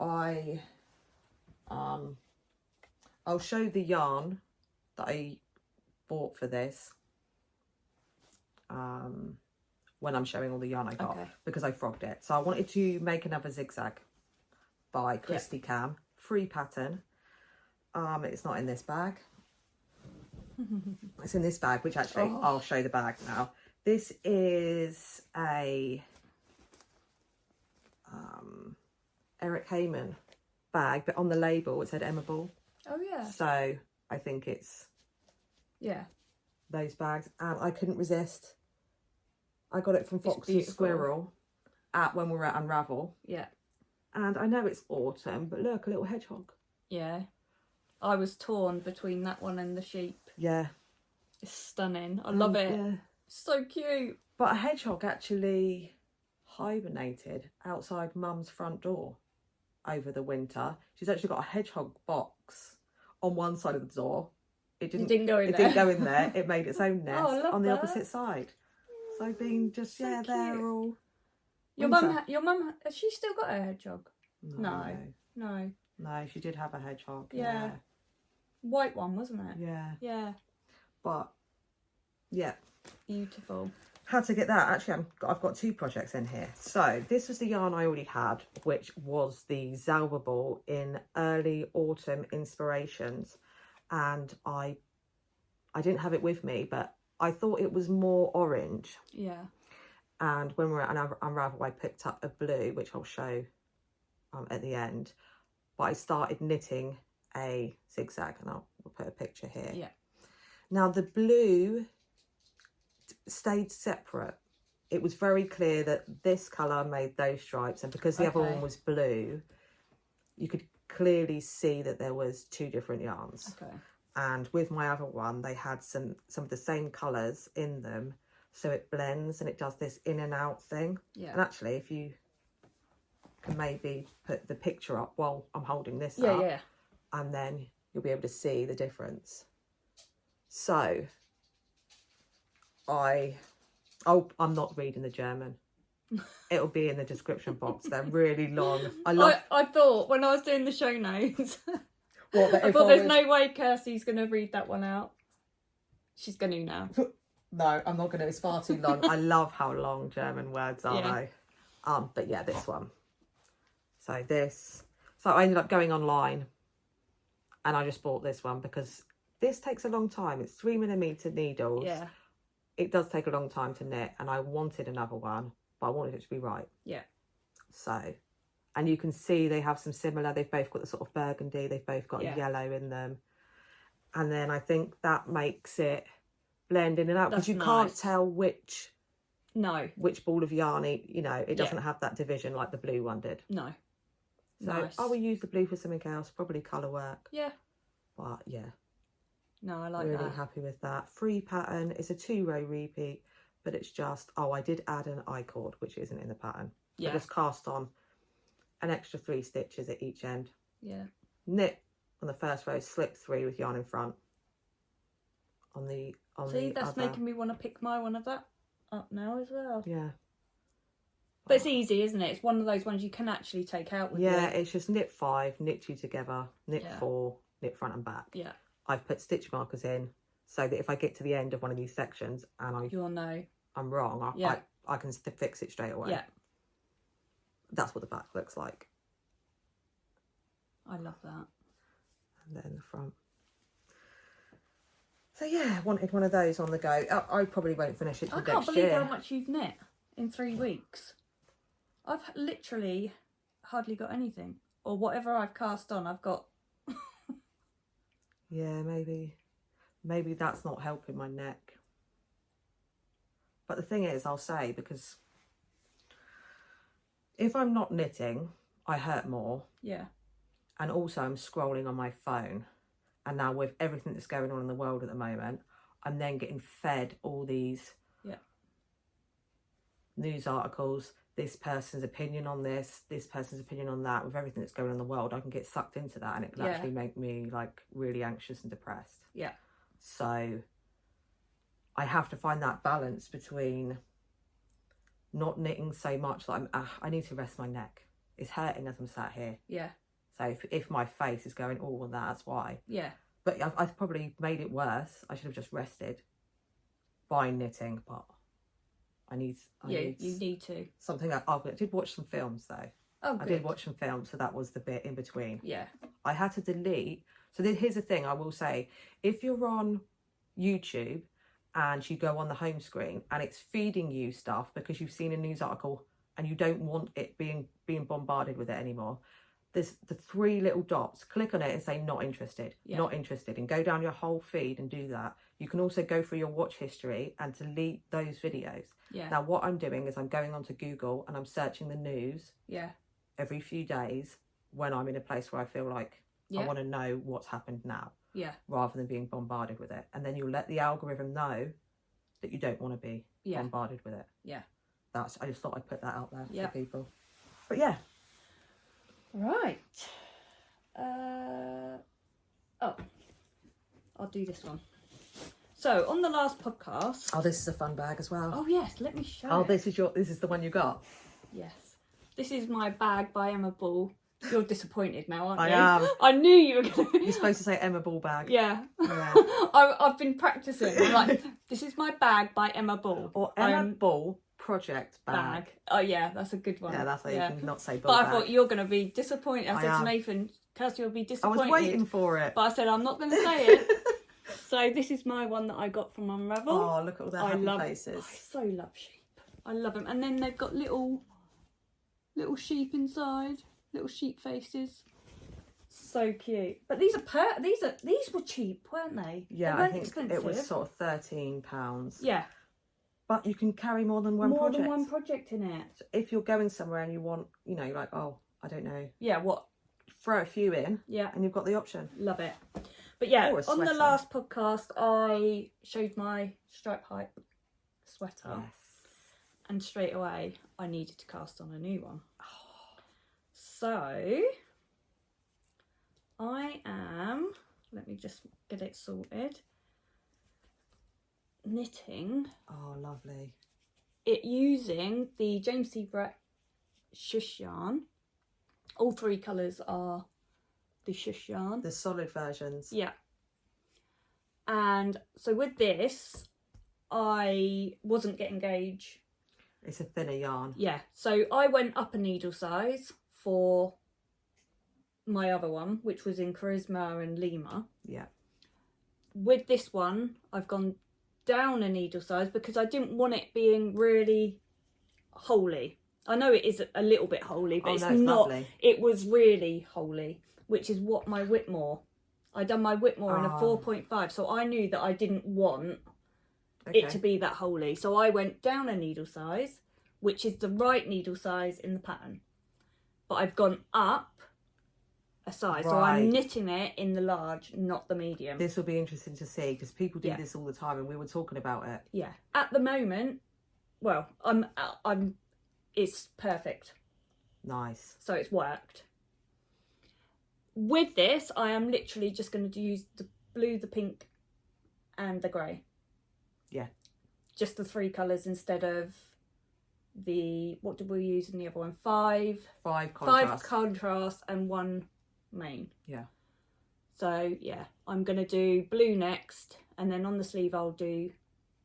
I'll show the yarn that I bought for this when I'm showing all the yarn I got, because I frogged it. So I wanted to make another zigzag by Kirsty Cam, free pattern. It's not in this bag. It's in this bag, which actually I'll show the bag now. This is a Eric Heyman bag, but on the label it said Emma Ball. Oh yeah. So I think it's those bags, and I couldn't resist. I got it from Fox and Squirrel when we were at Unravel. Yeah. And I know it's autumn, but look, a little hedgehog. Yeah. I was torn between that one and the sheep. Yeah. It's stunning. I love it. Yeah. So cute. But a hedgehog actually hibernated outside Mum's front door over the winter. She's actually got a hedgehog box on one side of the door. It didn't go in there. It didn't go in there. It made its own nest on the opposite side. So being just so they're all. Your mum, has she still got a hedgehog? No. No, she did have a hedgehog. Yeah. White one, wasn't it? Yeah. Yeah. But yeah. Beautiful. Had to get that. Actually, I've got two projects in here. So this was the yarn I already had, which was the Zalba Ball in early autumn inspirations, and I didn't have it with me, but I thought it was more orange. Yeah. And when we were at Unravel, I picked up a blue, which I'll show at the end. But I started knitting a zigzag, and I'll put a picture here. Yeah. Now the blue stayed separate. It was very clear that this colour made those stripes, and because the other one was blue, you could clearly see that there was two different yarns. Okay. And with my other one, they had some of the same colours in them, so it blends and it does this in and out thing. Yeah. And actually, if you can maybe put the picture up while I'm holding this Yeah, up, yeah. and then you'll be able to see the difference. So I'm not reading the German. It'll be in the description box. They're really long. I thought when I was doing the show notes, I thought there's no way Kirsty's going to read that one out. She's going to now. No, I'm not going to. It's far too long. I love how long German words are, Yeah. though. But yeah, this one. So I ended up going online, and I just bought this one because this takes a long time. It's 3mm needles. Yeah. It does take a long time to knit, and I wanted another one, but I wanted it to be right. Yeah. So, and you can see they have some similar. They've both got the sort of burgundy. They've both got a yellow in them, and then I think that makes it blend in and out because you can't tell which ball of yarn. It doesn't have that division like the blue one did. No. So I will use the blue for something else, probably colour work. Yeah. But yeah. No, I like that. Really happy with that. Free pattern. It's a 2-row repeat, but it's just, I did add an I-cord, which isn't in the pattern. Yeah. I just cast on an extra 3 stitches at each end. Yeah. Knit on the first row, slip 3 with yarn in front. See, that's making me want to pick my one of that up now as well. Yeah. But it's easy, isn't it? It's one of those ones you can actually take out with it's just knit 5, knit 2 together, knit 4, knit front and back. Yeah. I've put stitch markers in so that if I get to the end of one of these sections and you'll know I'm wrong, I can fix it straight away. Yeah. That's what the back looks like. I love that. And then the front. So yeah, I wanted one of those on the go. I probably won't finish it till next year. I can't believe how much you've knit in 3 weeks. I've literally hardly got anything. Or whatever I've cast on, I've got... Yeah, maybe that's not helping my neck. But the thing is, I'll say, because if I'm not knitting, I hurt more. Yeah. And also I'm scrolling on my phone. And now with everything that's going on in the world at the moment, I'm then getting fed all these news articles, this person's opinion on this person's opinion on that. With everything that's going on in the world, I can get sucked into that, and it can actually make me like really anxious and depressed. Yeah. So I have to find that balance between not knitting so much that I need to rest my neck. It's hurting as I'm sat here. Yeah. So if my face is going, oh, well, that's why. Yeah. But I've probably made it worse. I should have just rested by knitting, but I need you need to. Something I did watch some films though. Oh, good. I did watch some films, so that was the bit in between. Yeah. I had to delete. So here's the thing I will say. If you're on YouTube and you go on the home screen and it's feeding you stuff because you've seen a news article and you don't want it being bombarded with it anymore, there's the 3 little dots. Click on it and say not interested, not interested, and go down your whole feed and do that. You can also go through your watch history and delete those videos. Yeah. Now what I'm doing is I'm going onto Google and I'm searching the news every few days when I'm in a place where I feel like I want to know what's happened now, rather than being bombarded with it. And then you'll let the algorithm know that you don't want to be bombarded with it. Yeah. I just thought I'd put that out there for people. But yeah. Right. I'll do this one. So on the last podcast. Oh, this is a fun bag as well. Oh yes, let me show. Oh, this is the one you got. Yes, this is my bag by Emma Ball. You're disappointed now, aren't you? I am. I knew you were going to... You're supposed to say Emma Ball bag. Yeah. I've been practicing. I'm like, this is my bag by Emma Ball. Or Emma Ball project bag. Oh yeah, that's a good one. Yeah, that's how you can not say ball But bag. I thought you're going to be disappointed. I said to Nathan, Kirsty will be disappointed. I was waiting for it. But I said, I'm not going to say it. So this is my one that I got from Unravel. Oh, look at all their happy faces. I so love sheep. I love them. And then they've got little sheep inside, little sheep faces. So cute. But these were cheap, weren't they? Yeah, they weren't I think expensive. it was sort of £13. Yeah. But you can carry more than one project. More than one project in it. So if you're going somewhere and you want, you're like, oh, I don't know. Yeah, what? Throw a few in. Yeah. And you've got the option. Love it. But yeah, on the last podcast, I showed my stripe hype sweater. Yes. And straight away, I needed to cast on a new one. Oh. So, I am, let me just get it sorted, knitting. Oh, lovely. It using the James C. Brett shush yarn. All 3 colours are the shush yarn. The solid versions. Yeah. And so with this, I wasn't getting gauge. It's a thinner yarn. Yeah. So I went up a needle size for my other one, which was in Charisma and Lima. Yeah. With this one, I've gone down a needle size because I didn't want it being really holey. I know it is a little bit holey, but it's not. Lovely. It was really holey, which is what my Whitmore. I done my Whitmore in a 4.5, so I knew that I didn't want it to be that holey. So I went down a needle size, which is the right needle size in the pattern. But I've gone up a size, so I'm knitting it in the large, not the medium. This will be interesting to see because people do this all the time, and we were talking about it. Yeah. At the moment, well, it's perfect. Nice. So it's worked. With this, I am literally just going to use the blue, the pink, and the grey. Yeah. Just the 3 colours instead of the, what did we use in the other one? 5 contrast. 5 contrast and 1 main. Yeah. So yeah, I'm going to do blue next, and then on the sleeve I'll do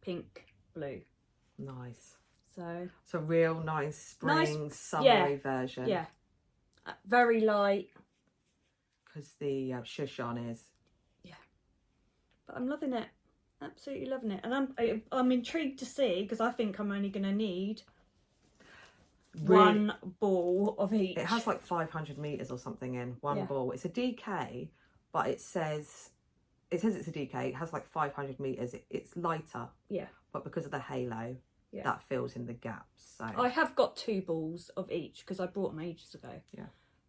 pink, blue. Nice. So it's a real nice spring summery version. Yeah. Very light. Because the shush yarn is. Yeah. But I'm loving it. Absolutely loving it. And I'm intrigued to see, because I think I'm only going to need one ball of each. It has like 500 metres or something in one ball. It's a DK, but it says it's a DK. It has like 500 metres. It's lighter. Yeah. But because of the halo, that fills in the gaps. So I have got 2 balls of each because I brought them ages ago. Yeah.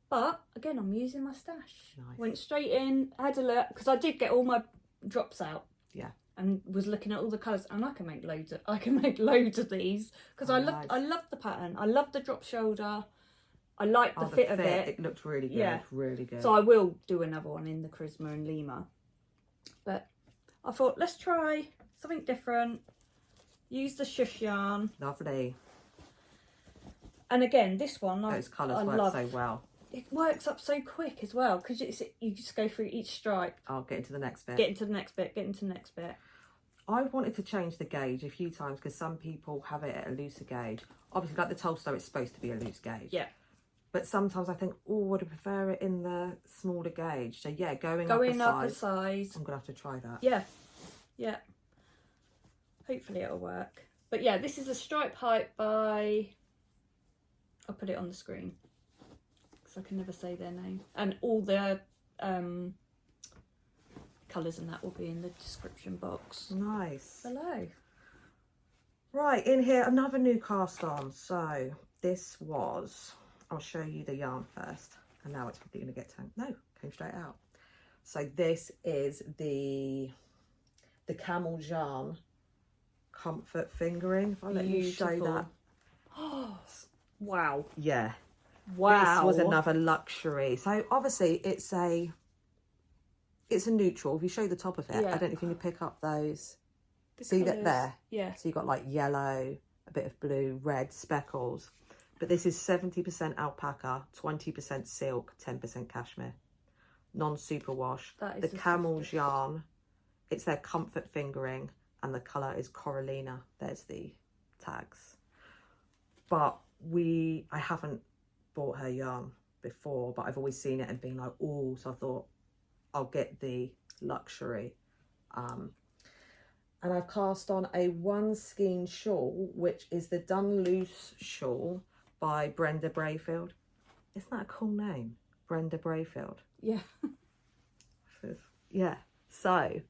But again, I'm using my stash. Nice. Went straight in, had a look, because I did get all my drops out. Yeah. And was looking at all the colours, and I can make loads of these because I love the pattern. I love the drop shoulder. I like the fit of it. It looked really good. Yeah. Really good. So I will do another one in the Charisma and Lima. But I thought, let's try something different. Use the shush yarn. Lovely. And again, this one, those colours work so well. It works up so quick as well because you just go through each stripe. I'll get into the next bit. Get into the next bit. Get into the next bit. I've wanted to change the gauge a few times because some people have it at a looser gauge. Obviously, like the Tolstoy, it's supposed to be a loose gauge. Yeah. But sometimes I think, oh, would I prefer it in the smaller gauge? So yeah, going up a size. I'm gonna have to try that. Yeah. Yeah. Hopefully it'll work. But yeah, this is a stripe height by. I'll put it on the screen because I can never say their name. And all the colours and that will be in the description box. Nice. Below. Right, in here, another new cast on. So this was, I'll show you the yarn first. And now it's probably going to get tanked. No, came straight out. So this is the camel yarn comfort fingering. If I let you show that. Oh, wow. Yeah. Wow. This was another luxury. So obviously it's a neutral. If you show the top of it, I don't know if you can pick up those. See that there? Yeah. So you've got like yellow, a bit of blue, red, speckles. But this is 70% alpaca, 20% silk, 10% cashmere. Non-superwash. The camel's yarn, it's their comfort fingering, and the colour is Coralina. There's the tags. But I haven't bought her yarn before, but I've always seen it and been like, oh, so I thought I'll get the luxury. And I've cast on a one skein shawl, which is the Done Loose shawl by Brenda Brayfield. Isn't that a cool name? Brenda Brayfield. Yeah. Yeah. So,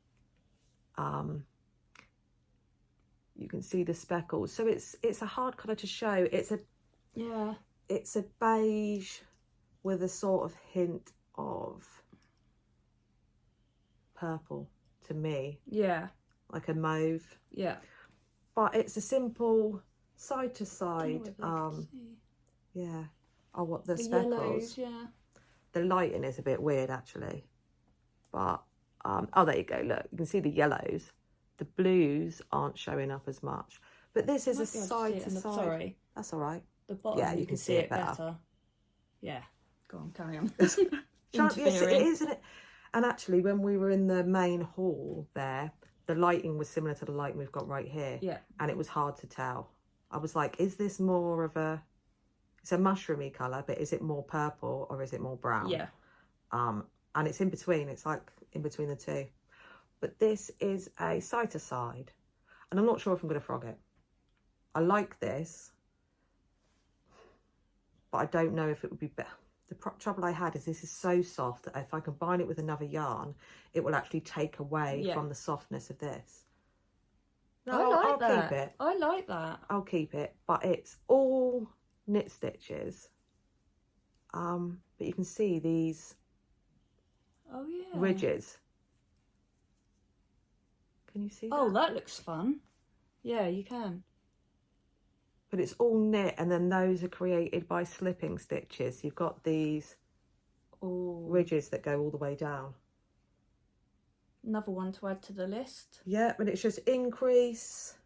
you can see the speckles. So it's a hard colour to show. It's a beige with a sort of hint of purple to me. Yeah. Like a mauve. Yeah. But it's a simple side to side. Yeah. Oh, what the speckles? Yellows, yeah. The lighting is a bit weird actually. But oh, there you go. Look, you can see the yellows. The blues aren't showing up as much. But this is a side to side. Sorry. That's all right. The bottom, yeah, you can see it better. Yeah. Go on, carry on. Yes, it is, isn't it? And actually, when we were in the main hall there, the lighting was similar to the lighting we've got right here. Yeah. And it was hard to tell. I was like, is this more of a... It's a mushroomy colour, but is it more purple or is it more brown? Yeah. And it's in between. It's like in between the two. But this is a side to side. And I'm not sure if I'm going to frog it. I like this. But I don't know if it would be better. The trouble I had is this is so soft that if I combine it with another yarn, it will actually take away from the softness of this. No, I'll keep it. I like that. I'll keep it. But it's all knit stitches. But you can see these ridges. Can you see that? Oh, that looks fun. Yeah, you can. But it's all knit, and then those are created by slipping stitches. You've got these ridges that go all the way down. Another one to add to the list. Yeah, but it's just increase,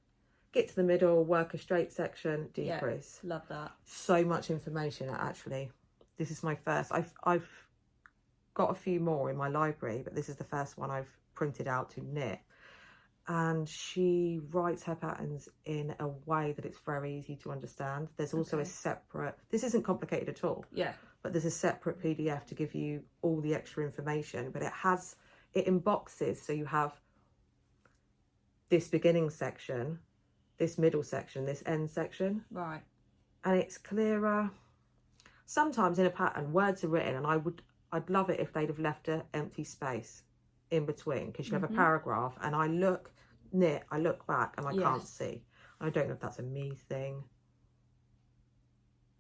get to the middle, work a straight section, decrease. Yeah, love that. So much information, actually. This is my first. I've got a few more in my library, but this is the first one I've printed out to knit. And she writes her patterns in a way that it's very easy to understand. There's also a separate, this isn't complicated at all. Yeah. But there's a separate PDF to give you all the extra information. But it has it in boxes. So you have this beginning section, this middle section, this end section. Right. And it's clearer. Sometimes in a pattern, words are written, and I'd love it if they'd have left an empty space in between, because you have a paragraph, and I look back and I can't see. I don't know if that's a me thing,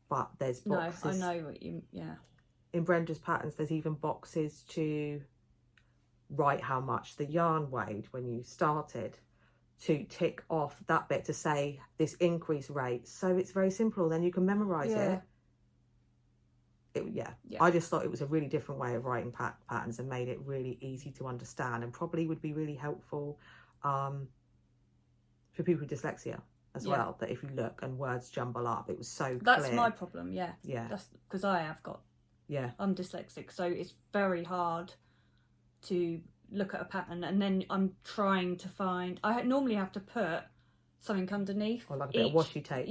but there's boxes. No, I know what you, In Brenda's patterns, there's even boxes to write how much the yarn weighed when you started, to tick off that bit to say this increase rate. So it's very simple. Then you can memorize it. I just thought it was a really different way of writing patterns and made it really easy to understand, and probably would be really helpful for people with dyslexia as well, that if you look and words jumble up, it was so that's clear. my problem. Yeah that's because I have got I'm dyslexic, so it's very hard to look at a pattern and then I'm trying to find, I normally have to put something underneath, or like a bit of washi tape,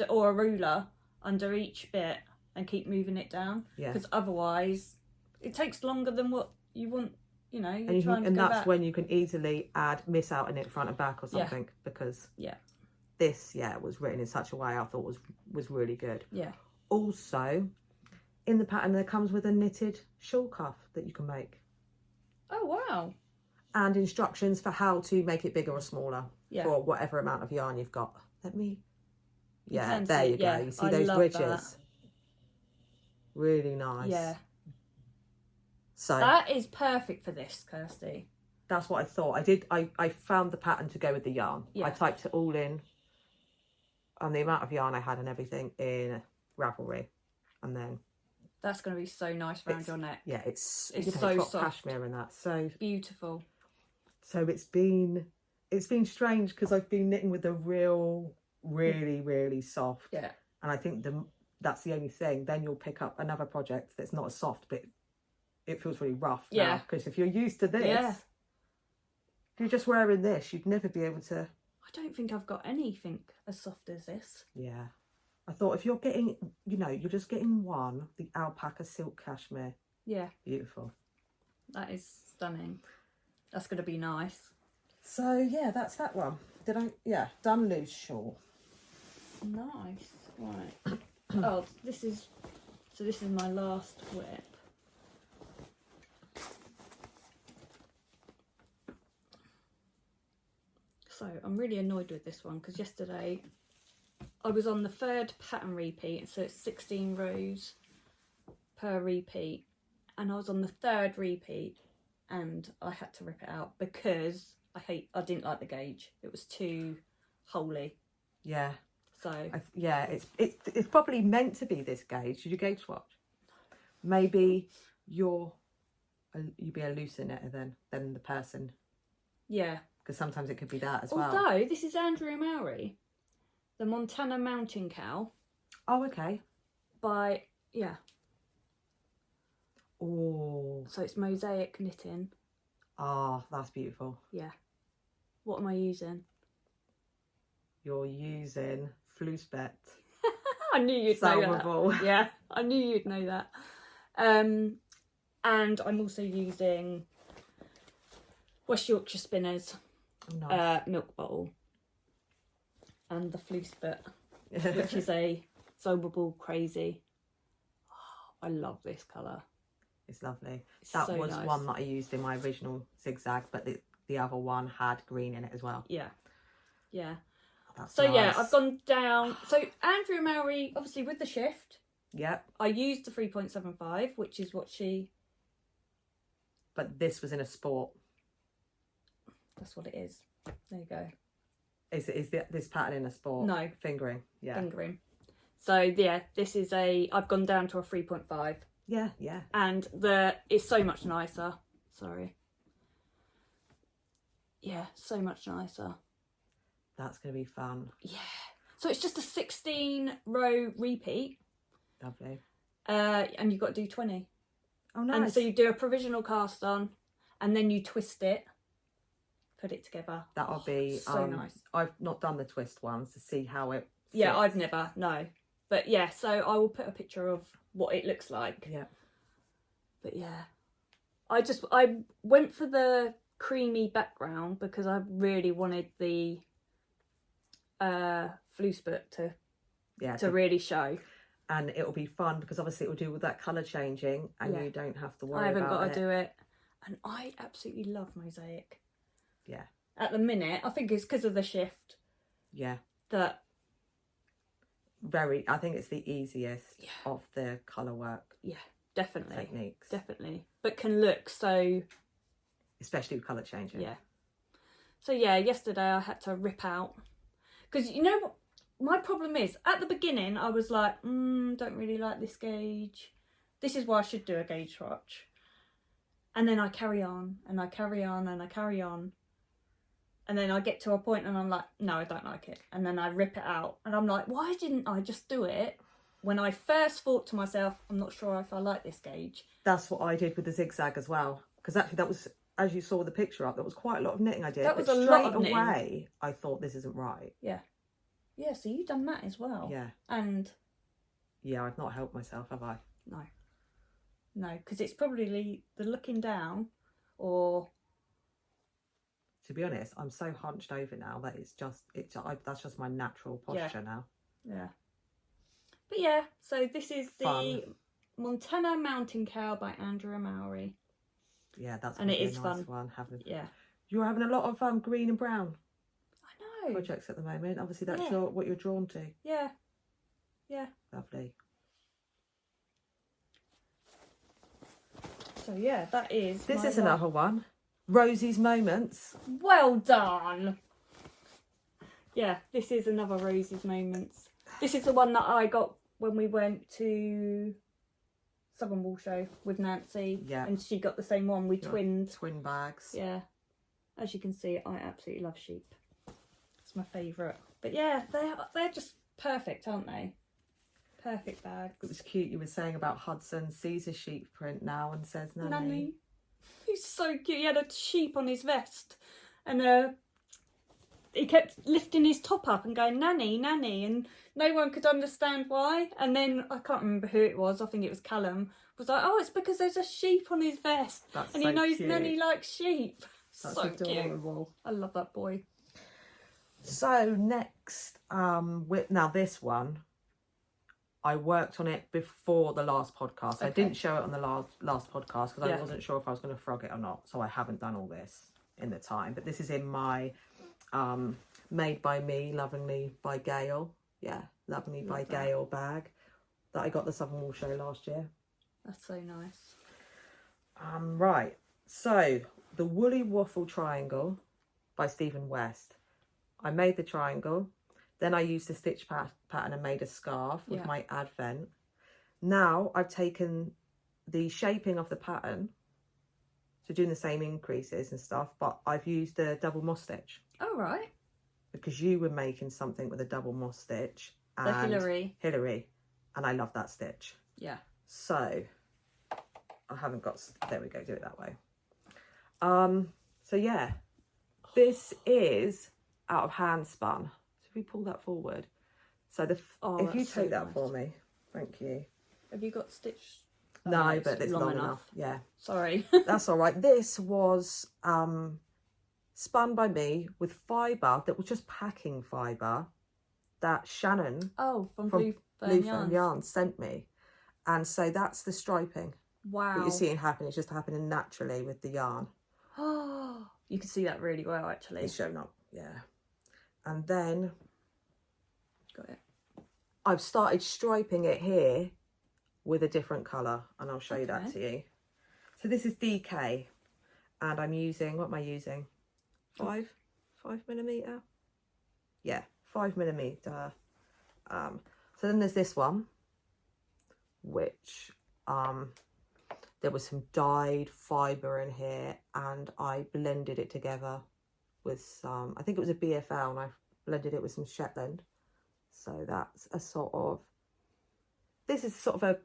or a ruler under each bit, and keep moving it down, because otherwise it takes longer than what you want, you know. And that's when you can easily miss out on it front and back or something, because this was written in such a way I thought was really good. Also, in the pattern there comes with a knitted shawl cuff that you can make. Oh wow. And instructions for how to make it bigger or smaller for whatever amount of yarn you've got. There you go. You see those ridges? That. Really nice. Yeah. So that is perfect for this, Kirsty. That's what I thought. I found the pattern to go with the yarn. I typed it all in, and the amount of yarn I had and everything in Ravelry, and then that's going to be so nice around your neck. Yeah, it's so got soft, cashmere in that, so beautiful. So it's been strange because I've been knitting with a really soft. Yeah. And I think that's the only thing. Then you'll pick up another project that's not as soft, but it feels really rough. Yeah. Because if you're used to this, if you're just wearing this, you'd never be able to. I don't think I've got anything as soft as this. Yeah. I thought if you're getting, you're just getting the alpaca silk cashmere. Yeah. Beautiful. That is stunning. That's going to be nice. So yeah, that's that one. Done loose shawl. Nice. Right. Oh, this is my last whip. So I'm really annoyed with this one because yesterday I was on the 3rd pattern repeat, so it's 16 rows per repeat, and I was on the 3rd repeat and I had to rip it out because I didn't like the gauge. It was too holy. Yeah. So it's probably meant to be this gauge. Did you gauge swatch? Maybe you'd be a looser knitter than the person. Yeah. Because sometimes it could be that as well. Although this is Andrea Mowry, the Montana Mountain Cow. Oh, okay. Yeah. Oh. So it's mosaic knitting. Ah, that's beautiful. Yeah. What am I using? You're using Flusbet. I knew you'd know Salvable. that. Yeah, I knew you'd know that. And I'm also using West Yorkshire Spinners milk bottle and the Flusbet, which is a Salvable Crazy. Oh, I love this colour. It's lovely. That was nice. One that I used in my original zigzag, but the other one had green in it as well. Yeah. Yeah. That's so nice. Yeah, I've gone down. So Andrea Mowry, obviously with the shift. Yep. I used the 3.75, which is what she... But this was in a sport. That's what it is. There you go. Is this pattern in a sport? No. Fingering. Yeah. Fingering. So yeah, this is I've gone down to a 3.5. Yeah, yeah. And it's so much nicer. Sorry. Yeah, so much nicer. That's going to be fun. Yeah. So it's just a 16 row repeat. Lovely. And you've got to do 20. Oh, nice. And so you do a provisional cast on and then you twist it, put it together. That'll be so nice. I've not done the twist ones to see how it fits. Yeah, I've never, no. But yeah, so I will put a picture of what it looks like. Yeah. But yeah, I went for the creamy background because I really wanted the Flusbet to really show. And it'll be fun because obviously it will do with that colour changing and you don't have to worry about it. I haven't got to do it. And I absolutely love mosaic. Yeah. At the minute, I think it's because of the shift. Yeah. That... I think it's the easiest of the colour work. Yeah, definitely. Techniques. Definitely. But can look so... Especially with colour changing. Yeah. So yeah, yesterday I had to rip out. Because you know what? My problem is, at the beginning, I was like, don't really like this gauge. This is why I should do a gauge swatch. And then I carry on, and I carry on, and I carry on. And then I get to a point and I'm like, no, I don't like it. And then I rip it out. And I'm like, why didn't I just do it when I first thought to myself, I'm not sure if I like this gauge. That's what I did with the zigzag as well. Because actually that was, as you saw the picture up, that was quite a lot of knitting I did. That was a lot of knitting. Straight away, I thought this isn't right. Yeah. Yeah, so you've done that as well. Yeah. And... Yeah, I've not helped myself, have I? No. No, because it's probably the looking down or... To be honest, I'm so hunched over now that that's just my natural posture now. Yeah. But yeah, so this is the Montana Mountain Cow by Andrea Mowry. Yeah, that's and it is a fun. Nice one. Yeah. You're having a lot of green and brown. I know. Projects at the moment. Obviously, that's what you're drawn to. Yeah. Yeah. Lovely. So yeah, that is. This is another one. Rosie's Moments. Well done. Yeah, this is another Rosie's Moments. This is the one that I got when we went to Southern Wool Show with Nancy. Yeah. And she got the same one. We twinned. Twin bags. Yeah. As you can see, I absolutely love sheep. It's my favourite. But yeah, they're just perfect, aren't they? Perfect bags. It was cute. You were saying about Hudson sees a sheep print now and says Nanny. Nanny. He's so cute. He had a sheep on his vest. And he kept lifting his top up and going, Nanny, Nanny. And no one could understand why. And then, I can't remember who it was. I think it was Callum. Was like, oh, it's because there's a sheep on his vest. That's and so he knows cute. Nanny likes sheep. That's so adorable. Cute. I love that boy. So next, now this one, I worked on it before the last podcast. Okay. I didn't show it on the last podcast because I wasn't sure if I was going to frog it or not. So I haven't done all this in the time. But this is in my Made by Me, Loving Me by Gail. Yeah, Loving Me by Gail bag that I got the Southern Wool Show last year. That's so nice. Right. So the Woolly Waffle Triangle by Stephen West. I made the triangle, then I used the stitch pattern and made a scarf with my Advent. Now I've taken the shaping of the pattern, so doing the same increases and stuff, but I've used the double moss stitch. Oh, right. Because you were making something with a double moss stitch. The Hillary. And I love that stitch. Yeah. So I haven't got, there we go, do it that way. So yeah, this is out of hand spun. So if we pull that forward, so if you take that for me, thank you. Have you got stitch? No, but it's long enough. Yeah. Sorry. That's all right. This was spun by me with fibre that was just packing fibre that Shannon from Blue Fern Yarns sent me. And so that's the striping. Wow. That you're seeing happen. It's just happening naturally with the yarn. Oh, you can see that really well, actually. It's shown up, yeah. And then got it. I've started striping it here with a different colour, and I'll show you that to you. So this is DK, and I'm using, what am I using? 5mm? Yeah, 5mm. So then there's this one, which there was some dyed fibre in here, and I blended it together with some, I think it was a BFL, and I blended it with some Shetland. So that's a sort of, this is sort of a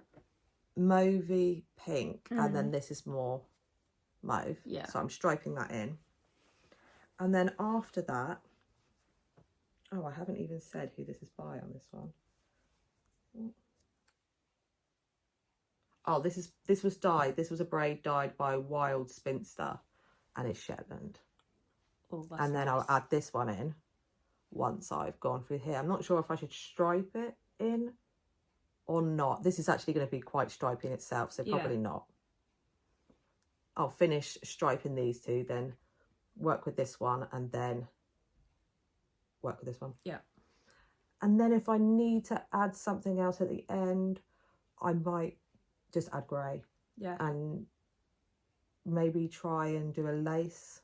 mauvey pink, and then this is more mauve. Yeah. So I'm striping that in. And then after that, oh, I haven't even said who this is by on this one. Oh, this was dyed. This was a braid dyed by Wild Spinster, and it's Shetland. Oh, that's and then nice. I'll add this one in once I've gone through here. I'm not sure if I should stripe it in or not. This is actually going to be quite stripy in itself, so probably not. I'll finish striping these two, then work with this one, and then work with this one. Yeah. And then if I need to add something else at the end, I might just add grey. Yeah. And maybe try and do a lace.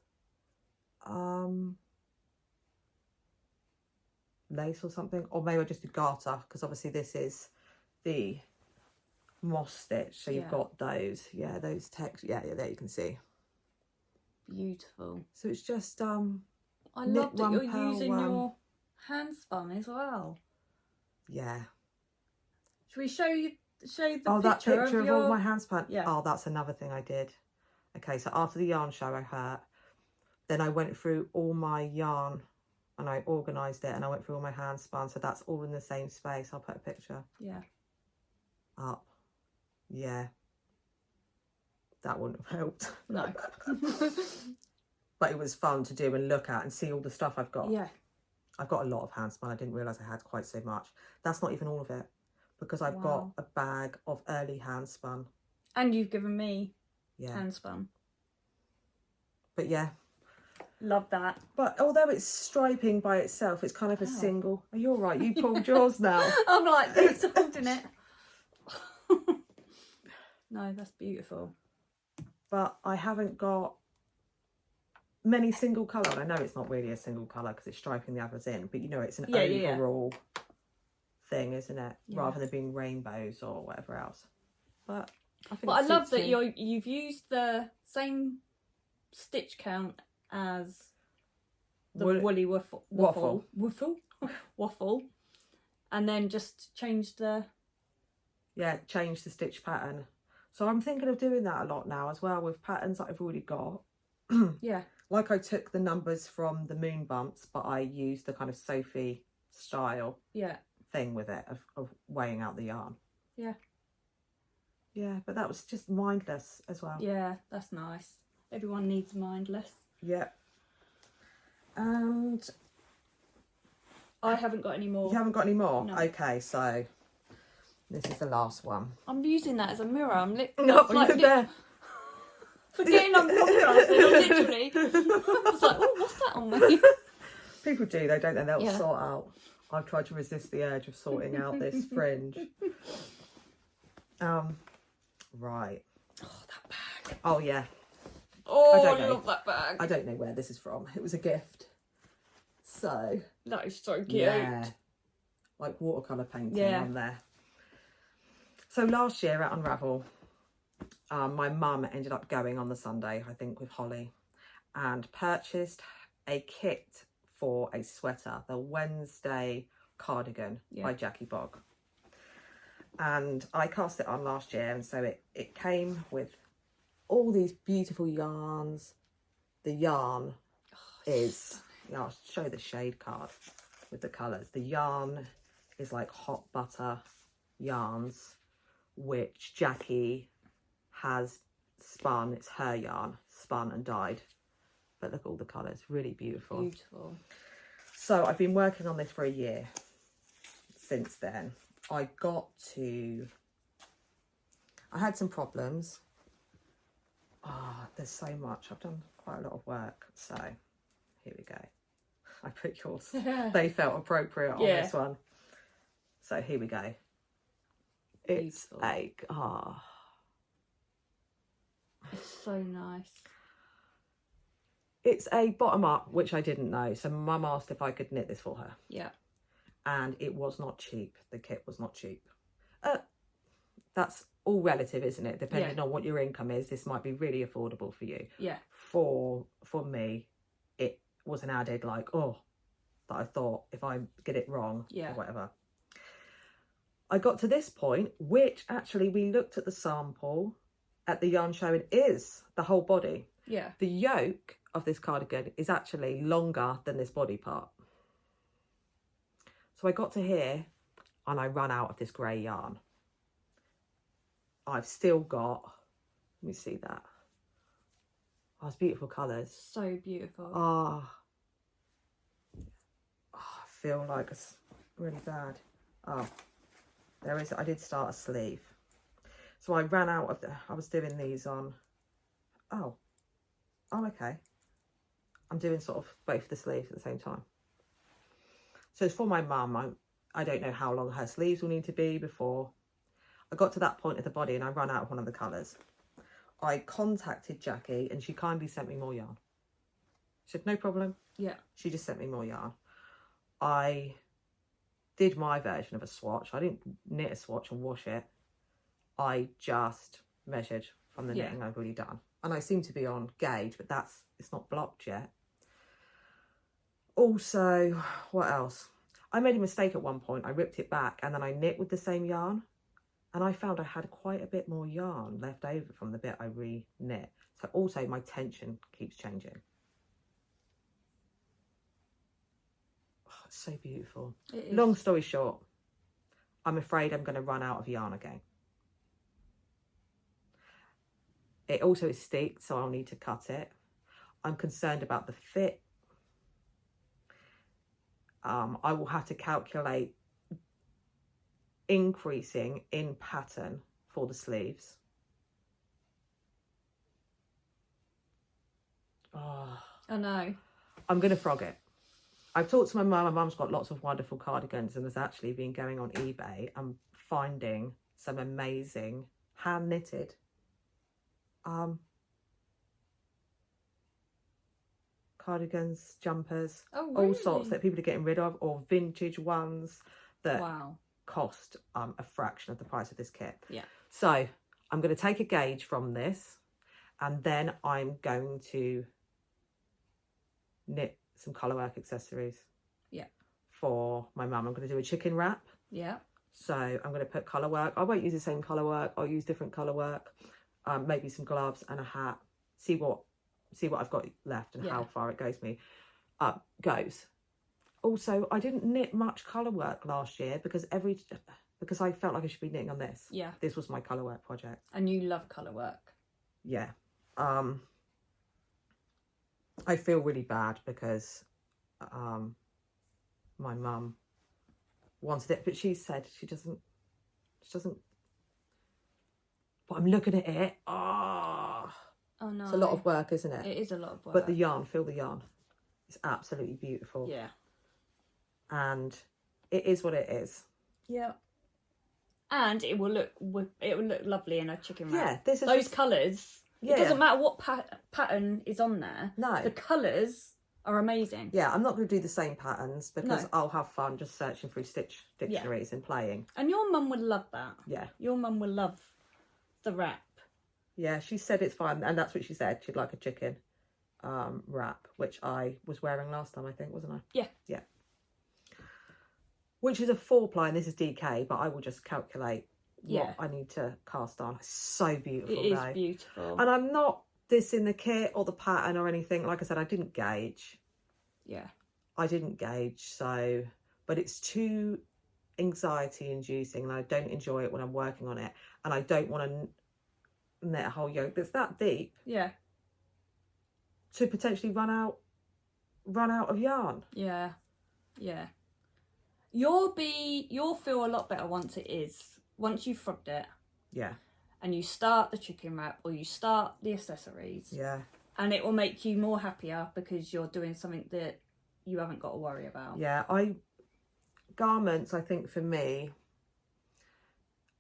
Lace or something. Or maybe I just do garter, because obviously this is the moss stitch. So you've got those. Yeah, those text. Yeah, there you can see. Beautiful. So it's just I love that you're using your hand spun as well. Yeah. Should we show the that picture of your... all my hand spun? Yeah. Oh, that's another thing I did. Okay, so after the yarn show I had, then I went through all my yarn and I organised it, and I went through all my hand spun, so that's all in the same space. I'll put a picture up. Yeah, that wouldn't have helped. No. But it was fun to do and look at and see all the stuff I've got. Yeah, I've got a lot of hand spun. I didn't realise I had quite so much. That's not even all of it, because I've got a bag of early hand spun. And you've given me hand spun. But yeah, love that. But although it's striping by itself, it's kind of a single. Are you all right? You pulled yours now. I'm like this, holding it. No, that's beautiful. But I haven't got many single colour. I know it's not really a single colour because it's striping the others in, but you know it's an overall thing, isn't it? Yeah. Rather than being rainbows or whatever else. But I think I love that you've used the same stitch count as the woolly waffle, and then just change the change the stitch pattern. So I'm thinking of doing that a lot now as well with patterns that I've already got. Yeah. Like I took the numbers from the moon bumps, but I used the kind of Sophie style thing with it of weighing out the yarn. Yeah. Yeah, but that was just mindless as well. Yeah, that's nice. Everyone needs mindless. Yeah. And I haven't got any more. You haven't got any more? No. Okay, so this is the last one. I'm using that as a mirror. I'm there. Forgetting I'm literally. I was like, oh, what's that on me? People do though, don't they? They'll sort out. I've tried to resist the urge of sorting out this fringe. Right. Oh, that bag. Oh yeah. Oh, I don't I know. love that bag. I don't know where this is from. It was a gift. So. That is so cute. Yeah. Like watercolour painting on there. So last year at Unravel, my mum ended up going on the Sunday, I think, with Holly, and purchased a kit for a sweater, the Wednesday cardigan by Jackie Bogg. And I cast it on last year, and so it came with all these beautiful yarns. The yarn is, I'll show the shade card with the colours. The yarn is like hot butter yarns, which Jackie has spun. It's her yarn, spun and dyed. But look at all the colours, really beautiful. Beautiful. So I've been working on this for a year since then. I had some problems. There's so much. I've done quite a lot of work. So here we go. I put yours. They felt appropriate on this one. So here we go. It's like, It's so nice. It's a bottom up, which I didn't know. So Mum asked if I could knit this for her. Yeah. And it was not cheap. The kit was not cheap. That's all relative, isn't it? Depending on what your income is, this might be really affordable for you. Yeah. For me, it was an added like, that I thought if I get it wrong or whatever. I got to this point, which actually we looked at the sample at the yarn show, and is the whole body. Yeah. The yoke of this cardigan is actually longer than this body part. So I got to here and I ran out of this grey yarn. I've still got, let me see that. It's beautiful colours. So beautiful. I feel like it's really bad. I did start a sleeve. So I ran out of I was doing these on, okay. I'm doing sort of both the sleeves at the same time. So it's for my mum. I don't know how long her sleeves will need to be before I got to that point of the body, and I ran out of one of the colours. I contacted Jackie and she kindly sent me more yarn. She said, no problem. Yeah. She just sent me more yarn. I did my version of a swatch. I didn't knit a swatch and wash it. I just measured from the knitting I've already done. And I seem to be on gauge, but it's not blocked yet. Also, what else? I made a mistake at one point. I ripped it back and then I knit with the same yarn. And I found I had quite a bit more yarn left over from the bit I re-knit. So also my tension keeps changing. It's so beautiful. It is. Long story short, I'm afraid I'm going to run out of yarn again. It also is sticked, so I'll need to cut it. I'm concerned about the fit. I will have to calculate increasing in pattern for the sleeves. I know. I'm going to frog it. I've talked to my mum. My mum's got lots of wonderful cardigans and has actually been going on eBay and finding some amazing hand knitted cardigans, jumpers, all sorts that people are getting rid of, or vintage ones that cost a fraction of the price of this kit. Yeah. So I'm going to take a gauge from this, and then I'm going to knit some colourwork accessories. Yeah. For my mum. I'm going to do a chicken wrap. Yeah. So I'm going to put colourwork. I won't use the same colourwork. I'll use different colourwork. Maybe some gloves and a hat. See what I've got left and how far it goes. Also, I didn't knit much colourwork last year because I felt like I should be knitting on this. Yeah. This was my colourwork project. And you love colourwork. Yeah. I feel really bad because my mum wanted it, but she said she doesn't. But I'm looking at it. Oh no. It's a lot of work, isn't it? It is a lot of work. But the yarn, feel the yarn. It's absolutely beautiful. Yeah. And it is what it is. Yeah. And it will look lovely in a chicken wrap. Yeah, this is those colours. Yeah. It doesn't matter what pattern is on there. No. The colours are amazing. Yeah, I'm not going to do the same patterns because No. I'll have fun just searching through stitch dictionaries and playing. And your mum would love that. Yeah. Your mum will love the wrap. Yeah, she said it's fine, and that's what she said. She'd like a chicken wrap, which I was wearing last time, I think, wasn't I? Yeah. Yeah. Which is a 4-ply, and this is DK, but I will just calculate what I need to cast on. It's so beautiful. It is beautiful. And I'm not dissing the kit or the pattern or anything. Like I said, I didn't gauge. Yeah. I didn't gauge, so... But it's too anxiety-inducing, and I don't enjoy it when I'm working on it. And I don't want to knit a whole yoke that's that deep. Yeah. To potentially run out of yarn. Yeah. Yeah. You'll feel a lot better once you've frogged it. Yeah. And you start the chicken wrap or you start the accessories. Yeah. And it will make you more happier because you're doing something that you haven't got to worry about. Yeah. Garments, I think for me,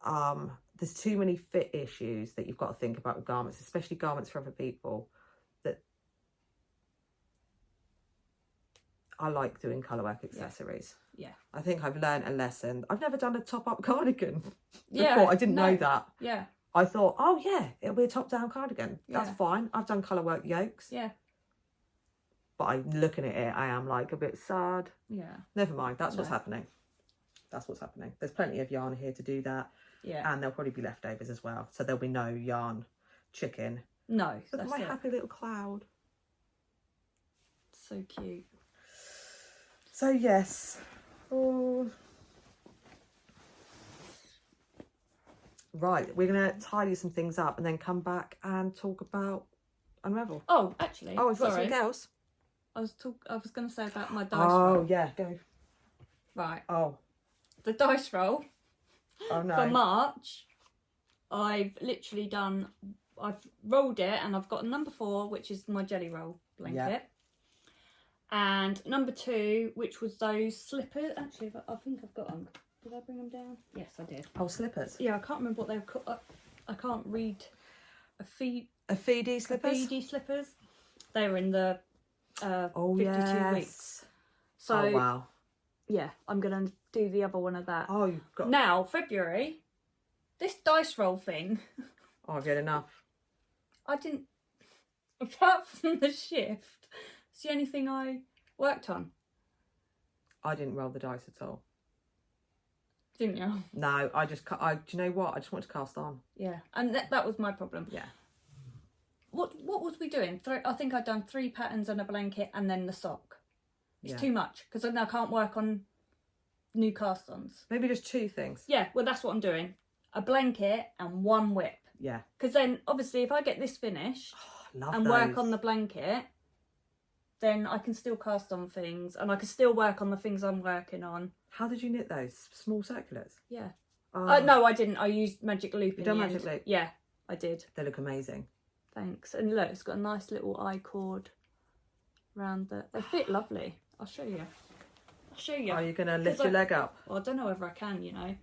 there's too many fit issues that you've got to think about with garments, especially garments for other people, that I like doing colourwork accessories. Yeah. I think I've learned a lesson. I've never done a top-up cardigan before. Yeah, I didn't know that. Yeah. I thought, oh yeah, it'll be a top-down cardigan. That's Yeah. fine. I've done colourwork yokes. Yeah. But I'm looking at it, I am like a bit sad. Yeah. Never mind. That's what's happening. That's what's happening. There's plenty of yarn here to do that. Yeah. And there'll probably be leftovers as well. So there'll be no yarn chicken. No. Look at my happy little cloud. So cute. So yes. Oh. Right, we're going to tidy some things up and then come back and talk about Unravel. Oh, actually. Oh, we've got something else? I was going to say about my dice roll. Oh, yeah, go. Right. Oh. The dice roll. Oh, no. For March, I've rolled it and I've got number 4, which is my jelly roll blanket. Yeah. And number 2, which was those slippers. Actually, I think I've got them. Did I bring them down? Yes, I did. Oh, slippers. Yeah, I can't remember what they were called. I can't read. Feedy slippers? Feedy slippers. They were in the 52 yes. weeks. So, oh, wow. Yeah, I'm going to do the other one of that. Oh, you've got... Now, February, this dice roll thing. Oh, I've had enough. I didn't... Apart from the shift, it's the only thing I worked on. I didn't roll the dice at all. Didn't you? No, do you know what? I just wanted to cast on. Yeah, and that was my problem. Yeah. What was we doing? I think I'd done 3 patterns and a blanket and then the sock. It's too much because I now can't work on new cast-ons. Maybe just 2 things. Yeah, well, that's what I'm doing. A blanket and 1 whip. Yeah. Because then, obviously, if I get this finished love work on the blanket, then I can still cast on things and I can still work on the things I'm working on. How did you knit those? Small circulars? Yeah. Oh. No, I didn't. I used magic loop. You done magic loop? Yeah, I did. They look amazing. Thanks. And look, it's got a nice little eye cord around the... They fit lovely. I'll show you. Are you going to lift your leg up? Well, I don't know whether I can, you know.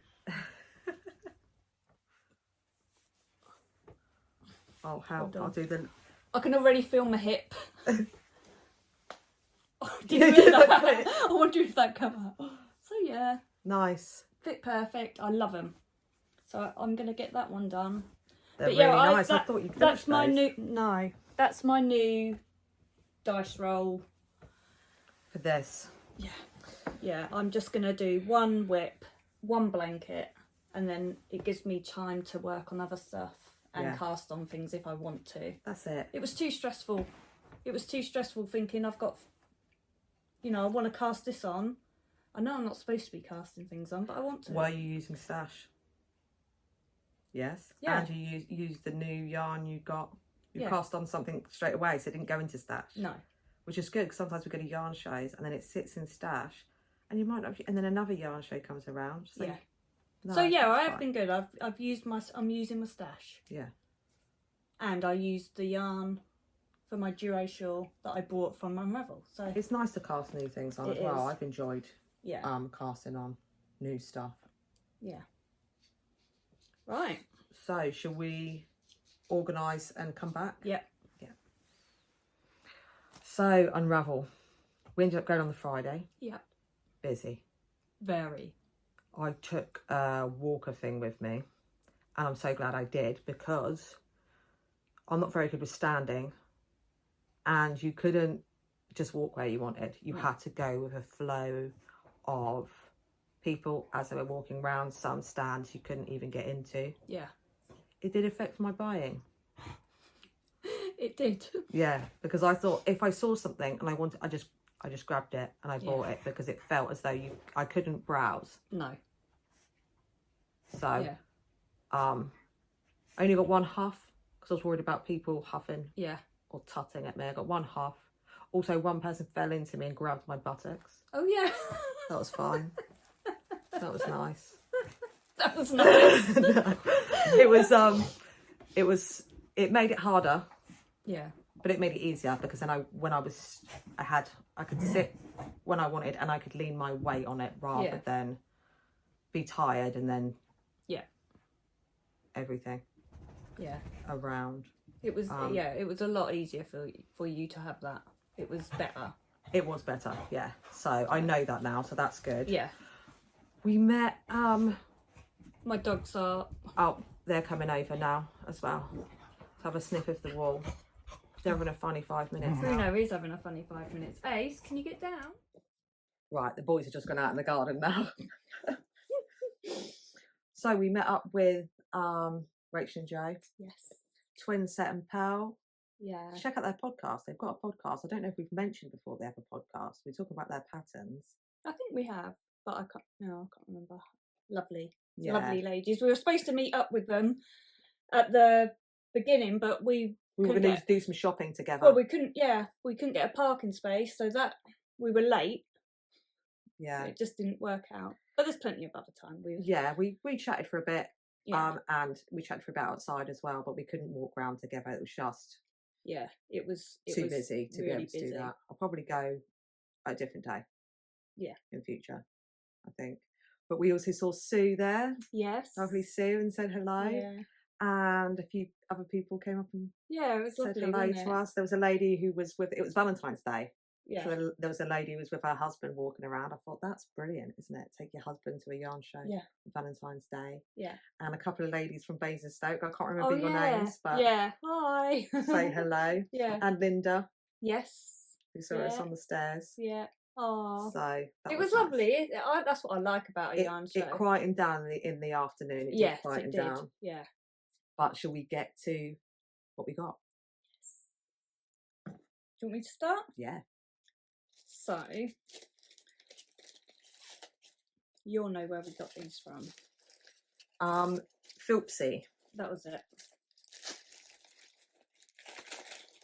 Oh, how? I'll do the... I can already feel my hip. Did you hear that? I wonder if that come out. So yeah. Nice. Fit perfect. I love them. So I'm going to get that one done. They're really nice. I thought you could. That's my new... No. That's my new dice roll. For this. Yeah. Yeah, I'm just going to do 1 whip, 1 blanket, and then it gives me time to work on other stuff and cast on things if I want to. That's it. It was too stressful. It was too stressful thinking I've got, you know, I want to cast this on. I know I'm not supposed to be casting things on, but I want to. Were you using stash? Yes. Yeah. And you used the new yarn you got. You Yeah. cast on something straight away, so it didn't go into stash. No. Which is good, because sometimes we go to yarn shows and then it sits in stash, and you might not, and then another yarn show comes around. Just Yeah. no, So yeah, I that's have been good. I'm using my stash. Yeah. And I used the yarn for my duo shawl that I bought from Unravel. So It's nice to cast new things on It as well. is. I've enjoyed casting on new stuff. yeah. Right. So shall we organise and come back? Yep. Yeah. So, Unravel. We ended up going on the Friday. Yeah. Busy. Very. I took a walker thing with me, and I'm so glad I did, because I'm not very good with standing, and you couldn't just walk where you wanted. You had to go with a flow of people as they were walking around. Some stands you couldn't even get into. Yeah. It did affect my buying. It did. Yeah, because I thought if I saw something and I wanted, I just grabbed it and I bought it, because it felt as though I couldn't browse. No. So, I only got one huff because I was worried about people huffing. Yeah. Or tutting at me. I got one huff. Also, one person fell into me and grabbed my buttocks. Oh yeah. That was fine. That was nice. That was nice. No. It made it harder. Yeah. But it made it easier, because then I could sit when I wanted, and I could lean my weight on it rather than be tired and then everything around. It was it was a lot easier for you to have that. It was better. It was better, yeah. So I know that now, so that's good. Yeah. We met my dogs are they're coming over now as well to have a sniff of the wall. They're having a funny 5 minutes. Bruno is having a funny 5 minutes. Ace, can you get down? Right, the boys have just gone out in the garden now. So we met up with Rachel and Joe. Yes. Twin Set and Pal. Yeah. Check out their podcast. They've got a podcast. I don't know if we've mentioned before they have a podcast. We talk about their patterns. I think we have, but I can't remember. Lovely. Yeah. Lovely ladies. We were supposed to meet up with them at the beginning, but we were going to do some shopping together. Well, we couldn't get a parking space, so that we were late. Yeah. It just didn't work out. But there's plenty of other time. We chatted for a bit. Yeah. And we chatted for a bit outside as well, but we couldn't walk around together. It was just it was too busy to really be able to do that. I'll probably go a different day. Yeah. In future, I think. But we also saw Sue there. Yes. Lovely Sue, and said hello. Yeah. And a few other people came up and it was said lovely, hello to us. There was a lady who was it was Valentine's Day. Yeah. So there was a lady who was with her husband walking around. I thought, that's brilliant, isn't it? Take your husband to a yarn show. Yeah. Valentine's Day. Yeah. And a couple of ladies from Basingstoke. I can't remember your names, but hi. say hello. Yeah. And Linda. Yes. Who saw us on the stairs. Yeah. Oh. So it was lovely. That's what I like about a yarn show. It quietened down in the afternoon. It did quieten down. Yeah. But shall we get to what we got? Do you want me to start? Yeah. So, you'll know where we got these from. Filpsy. That was it.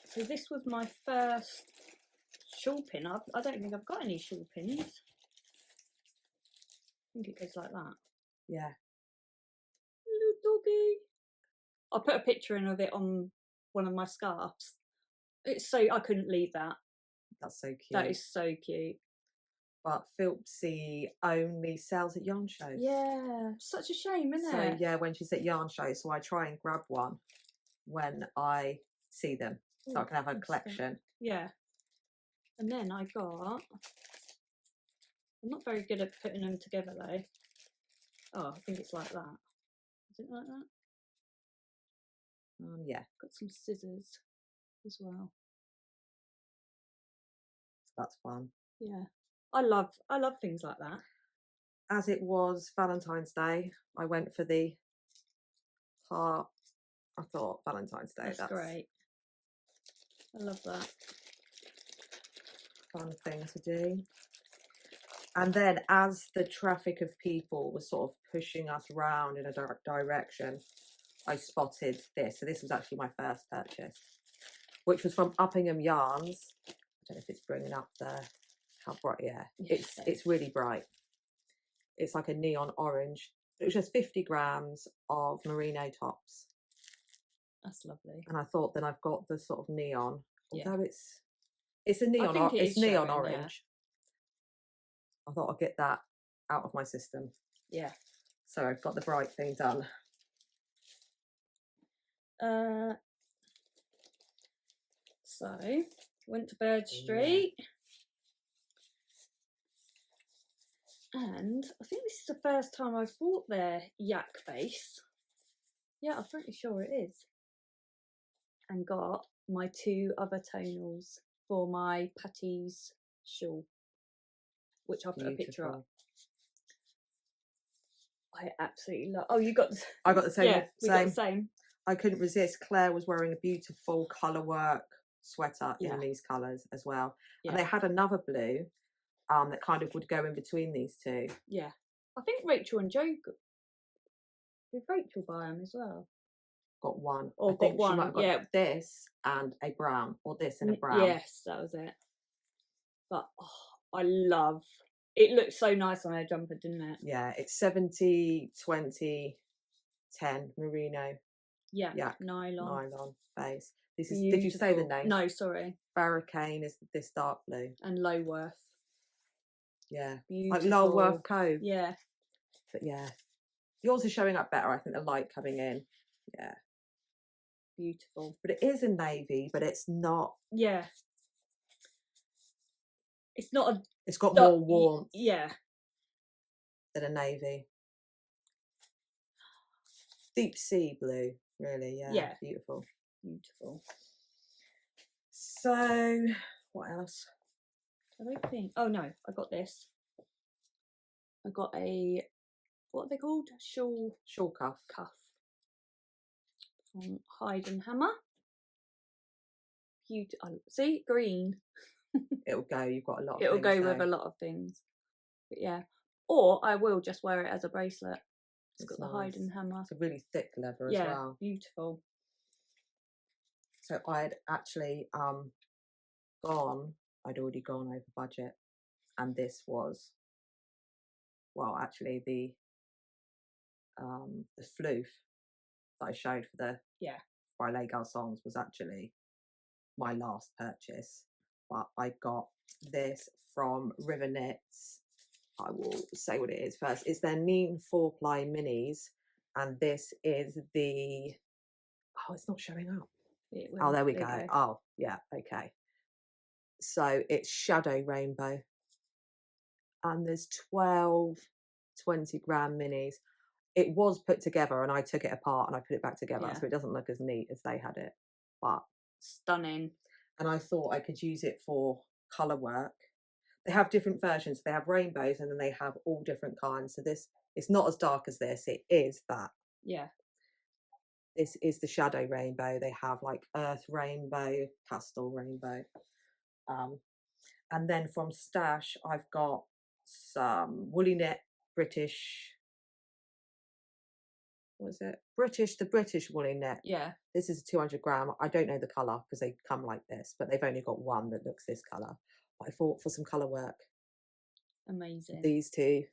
So this was my first shawl pin. I don't think I've got any shawl pins. I think it goes like that. Yeah. Little doggy. I'll put a picture in of it on one of my scarves. I couldn't leave that. That's so cute. That is so cute. But Filpsy only sells at yarn shows. Yeah, such a shame, isn't it? So yeah, when she's at yarn shows, so I try and grab one when I see them, so I can have a collection. Yeah. And then I got. I'm not very good at putting them together though. Oh, I think it's like that. Is it like that? Yeah. Got some scissors as well. That's fun. Yeah. I love things like that. As it was Valentine's Day, I went for the heart. I thought Valentine's Day. That's great. I love that. Fun thing to do. And then as the traffic of people was sort of pushing us round in a direction, I spotted this. So this was actually my first purchase, which was from Uppingham Yarns. I don't know if it's bringing up how bright. Yeah, it's really bright. It's like a neon orange. It was just 50 grams of merino tops. That's lovely. And I thought, then I've got the sort of neon. Although it's a neon. It's neon orange. I thought I'd get that out of my system. Yeah. So I've got the bright thing done. So Went to Bird Street. And I think this is the first time I've bought their yak base. Yeah, I'm pretty sure it is. And got my 2 other tonals for my Patty's shawl, which I'll put a picture up. I absolutely love. Oh, you got. I got the same. Yeah, we got the same. I couldn't resist. Claire was wearing a beautiful colour work sweater in these colours as well, and they had another blue, that kind of would go in between these two. Yeah, I think Rachel and Joe. Did Rachel buy them as well? Got one. Or got one. She might have got this and a brown, or this and a brown. Yes, that was it. But I love. It looked so nice on her jumper, didn't it? Yeah, it's 70, 20, 10 merino. Yeah, nylon base. This is. Beautiful. Did you say the name? No, sorry. Barricane is this dark blue. And Lowworth. Yeah, beautiful. Like Lowworth Cove. Yeah. But yeah, yours is showing up better. I think the light coming in. Yeah. Beautiful. But it is a navy, but it's not. Yeah. It's not a. It's got more warmth. Yeah. Than a navy. Deep sea blue, really. Yeah. Yeah. Beautiful. Beautiful. So, what else? I don't think. Oh no, I got this. I got a. What are they called? Shawl cuff. From Hide and Hammer. See, green. It'll go. You've got a lot of It'll things. It'll go with a lot of things. But yeah. Or I will just wear it as a bracelet. It's got the Hide and Hammer. It's a really thick leather as well. Yeah, beautiful. So I'd actually I'd already gone over budget, and this was, well, actually the floof that I showed for the Les Garçons was actually my last purchase, but I got this from River Knits. I will say what it is first. It's their Neen 4-ply minis, and this is the. Oh, it's not showing up. Oh, there we go. Oh, yeah, okay. So it's Shadow Rainbow, and there's 12 20-gram minis. It was put together, and I took it apart and I put it back together, so it doesn't look as neat as they had it, but stunning. And I thought I could use it for colour work. They have different versions. They have rainbows, and then they have all different kinds. So this, it's not as dark as this. It is that. Yeah. This is the Shadow Rainbow. They have like Earth Rainbow, Pastel Rainbow. And then from Stash, I've got some woolly knit British. What is it? The British woolly knit. Yeah. This is a 200 gram. I don't know the colour because they come like this, but they've only got one that looks this colour. But I thought for some colour work. Amazing. These two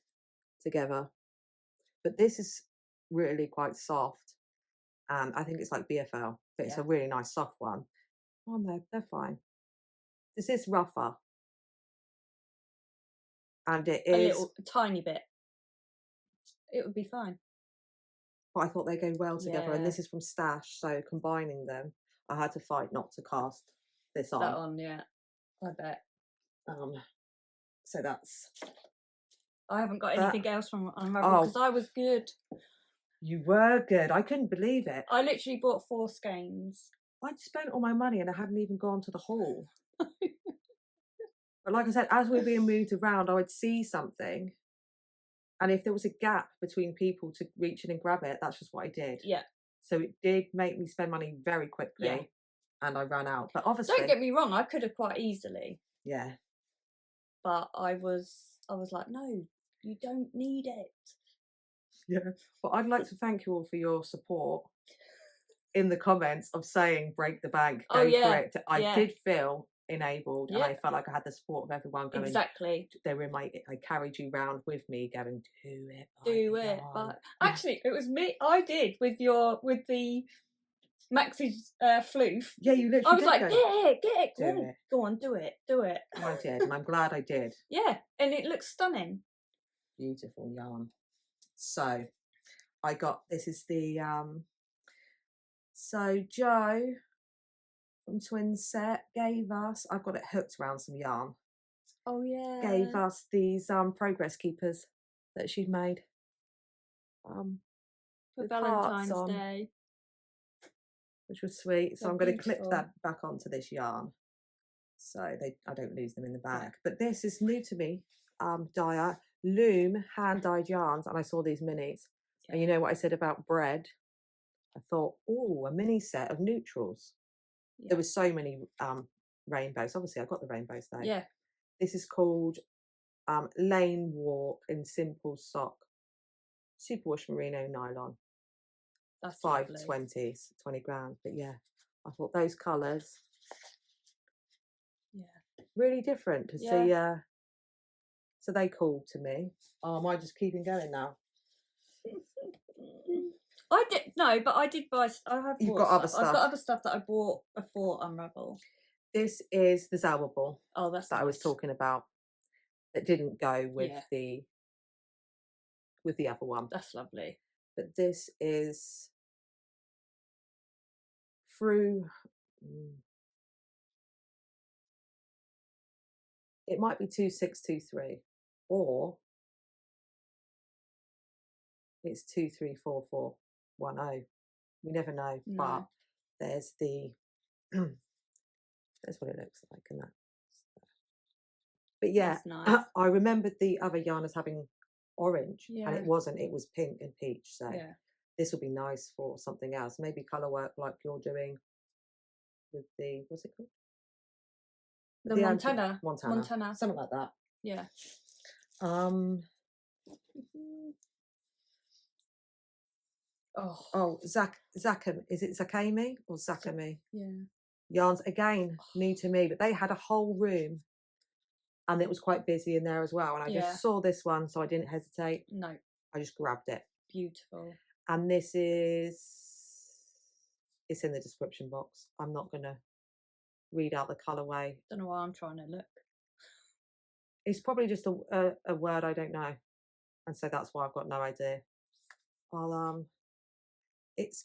together. But this is really quite soft. And I think it's like BFL, but it's a really nice soft one. Oh no, they're fine. This is rougher. And it is a tiny bit. It would be fine. But I thought they go well together. And this is from Stash, so combining them, I had to fight not to cast this on. That on, yeah. I bet. So that's. I haven't got anything else from Unravel because I was good. You were good. I couldn't believe it. I literally bought 4 skeins. I'd spent all my money and I hadn't even gone to the haul. But like I said, as we were being moved around, I would see something. And if there was a gap between people to reach in and grab it, that's just what I did. Yeah. So it did make me spend money very quickly. Yeah. And I ran out. But obviously. Don't get me wrong, I could have quite easily. Yeah. But I was like, no, you don't need it. Yeah. Well, I'd like to thank you all for your support in the comments of saying break the bank, go for it. I did feel enabled and I felt like I had the support of everyone going. Exactly. They were I carried you round with me going, do it. But actually it was me, I did with the Max's floof. Yeah, you literally I was like, go, get it. Go on, do it. I did, and I'm glad I did. Yeah, and it looks stunning. Beautiful yarn. So I got, this is the so Joe from Twin Set gave us, I've got it hooked around some yarn, Oh yeah. gave us these progress keepers that she'd made. For with hearts Valentine's on, Day. which was sweet. So They're I'm going to clip beautiful. that back onto this yarn so I don't lose them in the bag. But this is new to me, dyer, loom hand dyed yarns, and I saw these minis. Yeah. And you know what I said about bread? I thought, oh, a mini set of neutrals. Yeah. There were so many rainbows. Obviously, I got the rainbows though. Yeah. This is called Lane Walk in Simple Sock, Superwash Merino Nylon. That's 520, 20 grand. But yeah, I thought those colours, really different to see. So they called to me. Oh, am I just keeping going now? I did but I did buy. You've got other stuff. I've got other stuff that I bought before Unravel. This is the Zauber ball. Oh, that's nice. I was talking about. That didn't go with the other one. That's lovely. But this is through. It might be 2623, or it's 234410. We never know. No. But there's the. That's what it looks like, and that. But yeah, nice. I remembered the other yarn as having orange, and it Yeah. wasn't. It was pink and peach. So Yeah. this will be nice for something else. Maybe colour work like you're doing with the, what's it called? The Montana. Montana. Something like that. Yeah. Zakem. Is it Zakami or Zakami? Yeah. Yarns, again, new to me, but they had a whole room and it was quite busy in there as well. And I just saw this one, so I didn't hesitate. No. I just grabbed it. Beautiful. And this is, it's in the description box. I'm not going to read out the colourway. Don't know why I'm trying to look. It's probably just a word I don't know. And so that's why I've got no idea. I'll, it's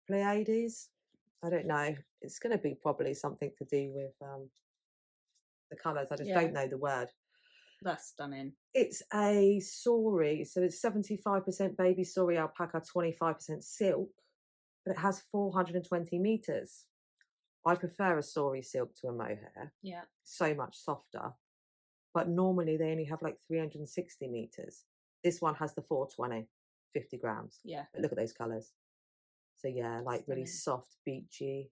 Pleiades. I don't know. It's going to be probably something to do with the colours. I just don't know the word. That's stunning. It's a sori, so it's 75% baby sori alpaca, 25% silk, but it has 420 meters. I prefer a sori silk to a mohair. Yeah. So much softer. But normally they only have like 360 meters. This one has the 420, 50 grams. Yeah. But look at those colours. So yeah, like really soft, beachy.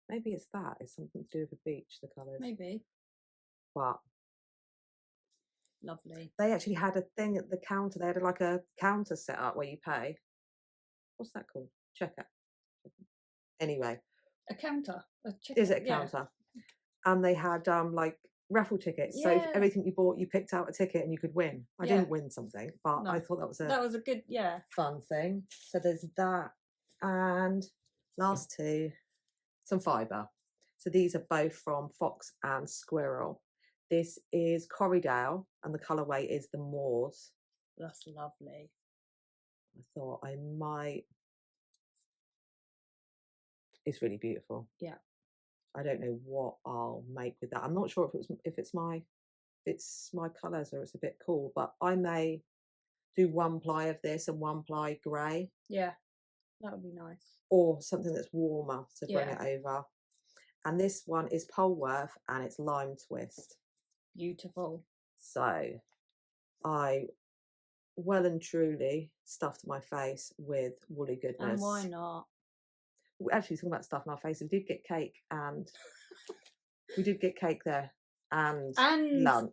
Maybe it's that. It's something to do with the beach, the colours. Maybe. But lovely. They actually had a thing at the counter. They had like a counter set up where you pay. What's that called? Checker. Anyway. A counter. Is it a counter? And they had like raffle tickets. Yeah. So if everything you bought, you picked out a ticket and you could win. I didn't win something, but I thought that was a good, fun thing. So there's that. And last two, some fibre. So these are both from Fox and Squirrel. This is Corriedale and the colourway is the Moors. That's lovely. I thought I might. It's really beautiful. Yeah. I don't know what I'll make with that. I'm not sure if it's my colours or it's a bit cool, but I may do one ply of this and one ply grey. Yeah, that would be nice. Or something that's warmer to bring it over. And this one is Polworth and it's lime twist. Beautiful. So I well and truly stuffed my face with woolly goodness. And why not? Actually, talking about stuff in our face, we did get cake and we did get cake there and lunch,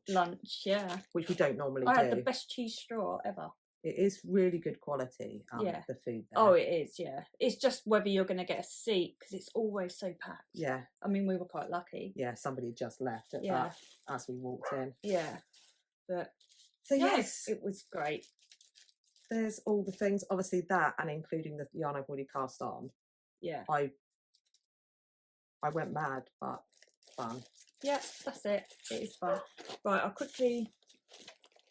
yeah, which we don't normally do. I had the best cheese straw ever. It is really good quality. The food there. Oh, it is. Yeah, it's just whether you're going to get a seat because it's always so packed. Yeah, I mean, we were quite lucky. Yeah, somebody just left at that as we walked in. Yeah, but so yes, it was great. There's all the things, obviously that, and including the yarn I've already cast on. Yeah, I went mad, but fun. Yeah, that's it. It is fun. Right, I'll quickly.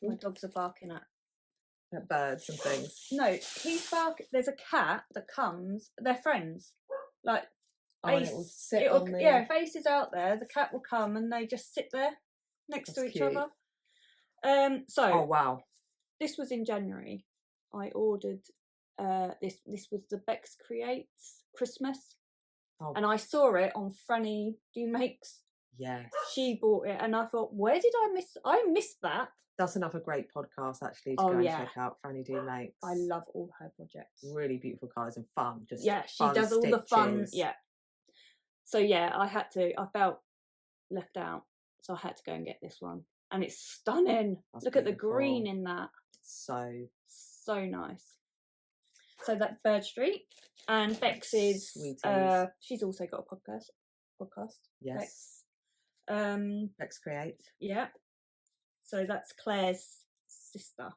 My dogs are barking at birds and things. No, he's barking. There's a cat that comes. They're friends. Like and it will sit it'll, on the... yeah, faces out there. The cat will come and they just sit there next to each other. So oh wow, this was in January. I ordered this was the Bex Creates Christmas, and I saw it on Franny Do Makes. Yes, she bought it, and I thought, where did I missed that. That's another great podcast actually to go and check out. Franny Do Makes. I love all her projects. Really beautiful colours and fun. Just she does all the fun. Yeah. So yeah, I felt left out, so I had to go and get this one, and it's stunning. Look at the green in that. So nice. So that's Bird Street, and Bex is she's also got a podcast. Yes. Bex Create. Yeah. So that's Claire's sister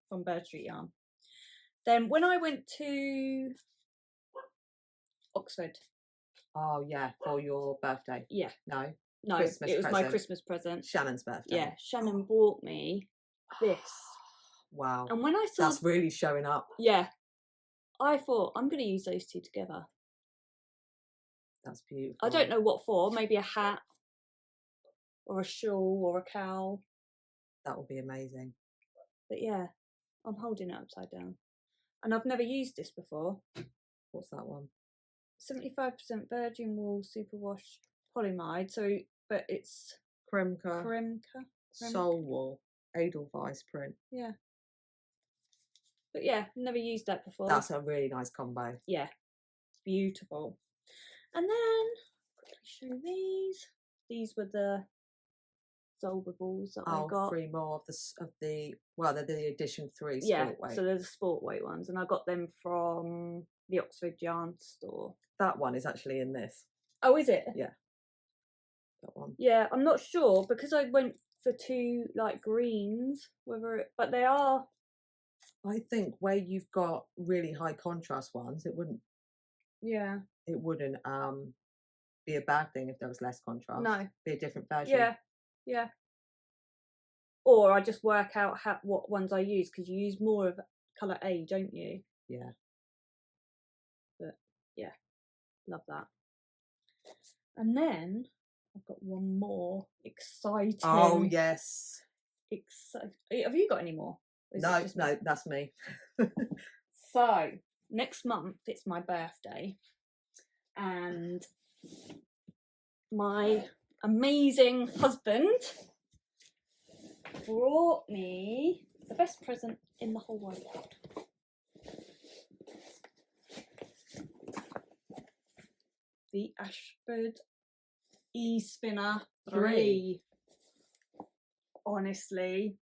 from Bird Street Yarn. Then when I went to Oxford. Oh yeah, for your birthday. Yeah. No, Christmas it was present. My Christmas present. Shannon's birthday. Yeah, Shannon bought me this. Wow. And when I saw... That's really showing up. Yeah. I thought, I'm going to use those two together. That's beautiful. I don't know what for. Maybe a hat or a shawl or a cowl. That would be amazing. But yeah, I'm holding it upside down. And I've never used this before. What's that one? 75% virgin wool superwash polyamide. So, but it's Kremka. Soul wool. Edelweiss print. Yeah. But yeah, never used that before. That's a really nice combo. Yeah. Beautiful. And then, quickly show these. These were the Zolba balls that I got. 3 more of the well, they're the edition 3 sport weight. So they're the sport weight ones, and I got them from the Oxford Yarn store. That one is actually in this. Oh, is it? Yeah. That one. Yeah, I'm not sure because I went for 2 like greens, but they are. I think where you've got really high contrast ones, it wouldn't. Yeah. It wouldn't be a bad thing if there was less contrast. No. Be a different version. Yeah. Yeah. Or I just work out what ones I use, because you use more of colour A, don't you? Yeah. But yeah, love that. And then I've got one more exciting. Oh yes. Have you got any more? No, that's me. So next month it's my birthday, and my amazing husband brought me the best present in the whole wide world. The Ashford E-Spinner 3. Honestly,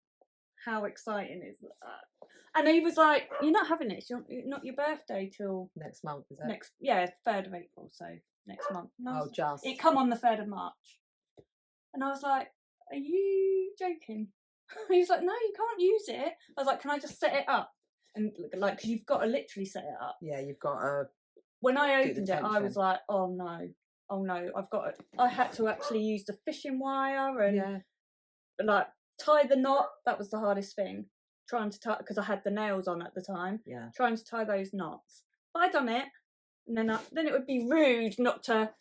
how exciting is that? And he was like, "You're not having it. It's not your birthday till next month, is it? 3rd of April. So next month." Just it come on the 3rd of March, and I was like, "Are you joking?" He was like, "No, you can't use it." I was like, "Can I just set it up?" And like, cause you've got to literally set it up. Yeah, you've got to. When I opened it, I was like, "Oh no, I had to actually use the fishing wire and like tie the knot. That was the hardest thing, trying to tie, because I had the nails on at the time. Yeah, trying to tie those knots. But I done it, and then it would be rude not to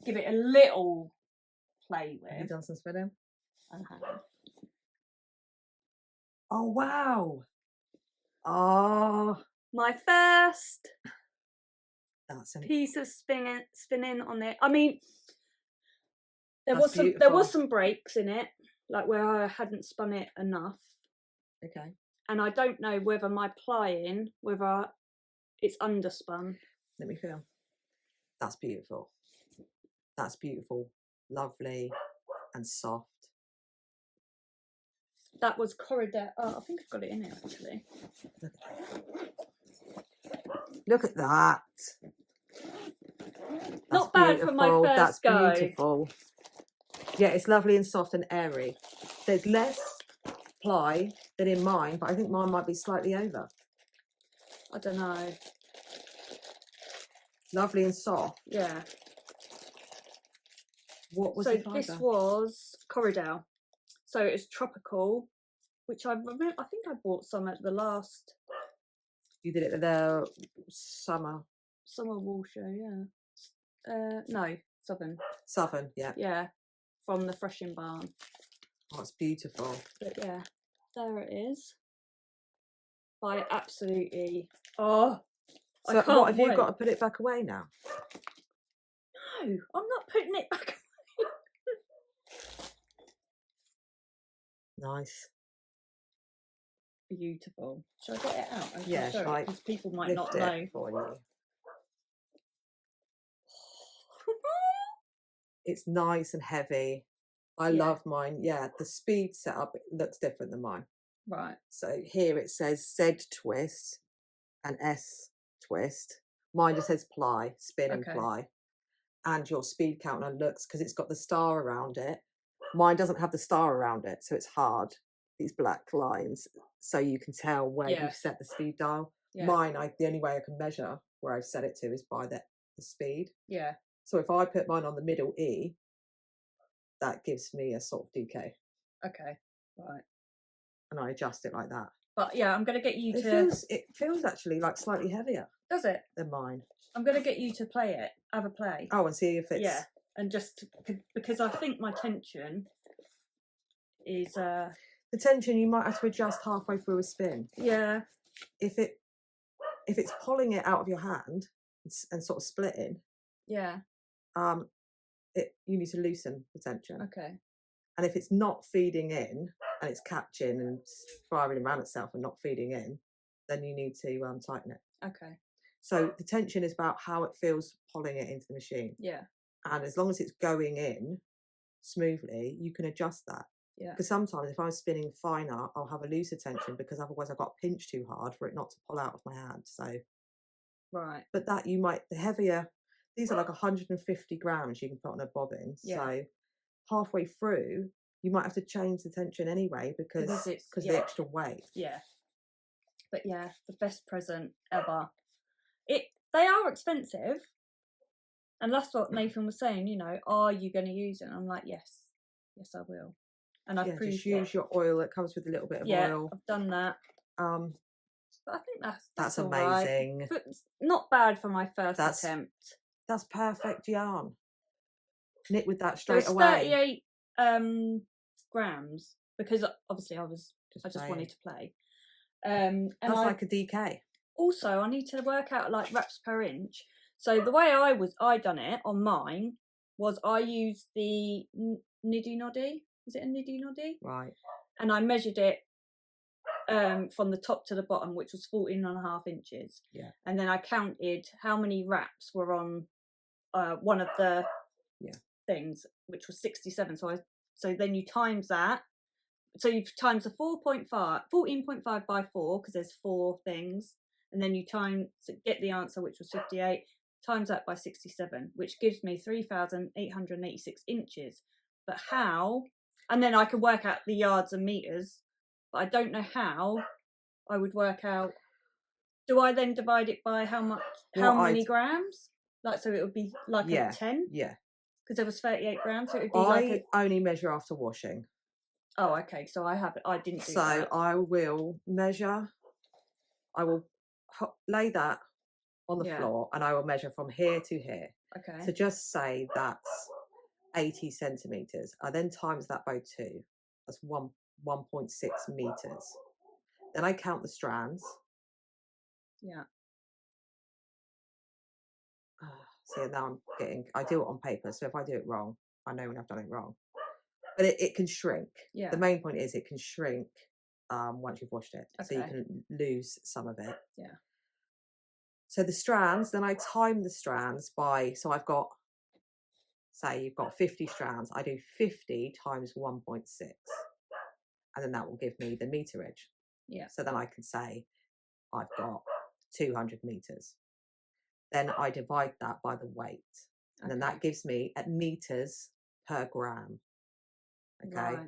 give it a little play with. Have you done some spinning? I have. Oh wow! Oh, my first that's piece of spinning on it. I mean, there was some breaks in it, like where I hadn't spun it enough. Okay. And I don't know whether my plying, whether it's underspun. Let me feel. That's beautiful. That's beautiful, lovely, and soft. That was corridor. Oh, I think I've got it in here actually. Look at that. Not bad for my first go. That's beautiful. Yeah, it's lovely and soft and airy. There's less ply than in mine, but I think mine might be slightly over. I don't know. Lovely and soft. Yeah. What was the fibre? This was Corridor. So it's tropical, which I think I bought some at the last. You did it at the summer wool show, yeah. No, Southern. Southern, yeah. Yeah, from the Threshing Barn. Oh, it's beautiful. But yeah, there it is. I absolutely... Oh, so I can't what, have wait. you got to put it back away now? No, I'm not putting it back away. Nice. Beautiful. Shall I get it out? And Yeah, show it? Because people might lift not it know. for you. It's nice and heavy. I love mine. Yeah, the speed setup looks different than mine. Right. So here it says Z twist and S twist. Mine just says ply, spin and ply. And your speed counter looks, because it's got the star around it. Mine doesn't have the star around it, so it's hard, these black lines, so you can tell where you've set the speed dial. Mine, the only way I can measure where I've set it to is by the speed. Yeah. So if I put mine on the middle E, that gives me a sort of DK. Okay, right. And I adjust it like that. But yeah, I'm going to get you It feels actually like slightly heavier. Does it? Than mine. I'm going to get you to play it, have a play. Oh, and see if it's... Yeah, and just, because I think my tension is... The tension you might have to adjust halfway through a spin. Yeah. If it's pulling it out of your hand and sort of splitting... Yeah. You need to loosen the tension. Okay. And if it's not feeding in and it's catching and spiraling around itself and not feeding in, then you need to tighten it. Okay. So the tension is about how it feels pulling it into the machine. Yeah. And as long as it's going in smoothly, you can adjust that. Yeah. Because sometimes if I'm spinning finer, I'll have a looser tension because otherwise I've got to pinch too hard for it not to pull out of my hand. So. Right. But that the heavier, these are like 150 grams you can put on a bobbin. Yeah. So halfway through, you might have to change the tension anyway because of the extra weight. Yeah. But yeah, the best present ever. They are expensive, and that's what Nathan was saying. You know, are you going to use it? And I'm like, yes, I will. And I've proved just use your oil. It comes with a little bit of oil. I've done that. But I think that's amazing. Right. Not bad for my first attempt. That's perfect yarn. Knit with that straight away. 38 grams because obviously I just wanted to play. And that's like a DK. Also, I need to work out like wraps per inch. So the way I done it on mine was I used the Niddy Noddy. Is it a Niddy Noddy? Right. And I measured it from the top to the bottom, which was 14.5 inches. Yeah. And then I counted how many wraps were on one of the things, which was 67. So then you times that. So you times the 14.5 by 4 because there's 4 things. And then you get the answer, which was 58, times that by 67, which gives me 3,886 inches. But how? And then I can work out the yards and meters, but I don't know how I would work out. Do I then divide it by how many grams? Like, so it would be like a 10? Yeah. Because there was 38 grams, so it would be I only measure after washing. Oh, okay. So I didn't do that. So I will measure. I will lay that on the floor and I will measure from here to here. Okay. So just say that's 80 centimetres. I then times that by 2. That's 1.6 metres. Then I count the strands. Yeah. See, now I do it on paper. So if I do it wrong, I know when I've done it wrong. But it can shrink. Yeah. The main point is it can shrink once you've washed it. Okay. So you can lose some of it. Yeah. So the strands, then I time the strands by, so I've got, say you've got 50 strands. I do 50 times 1.6. And then that will give me the meterage. Yeah. So then I can say I've got 200 meters. Then I divide that by the weight. And then that gives me at meters per gram. Okay. Right.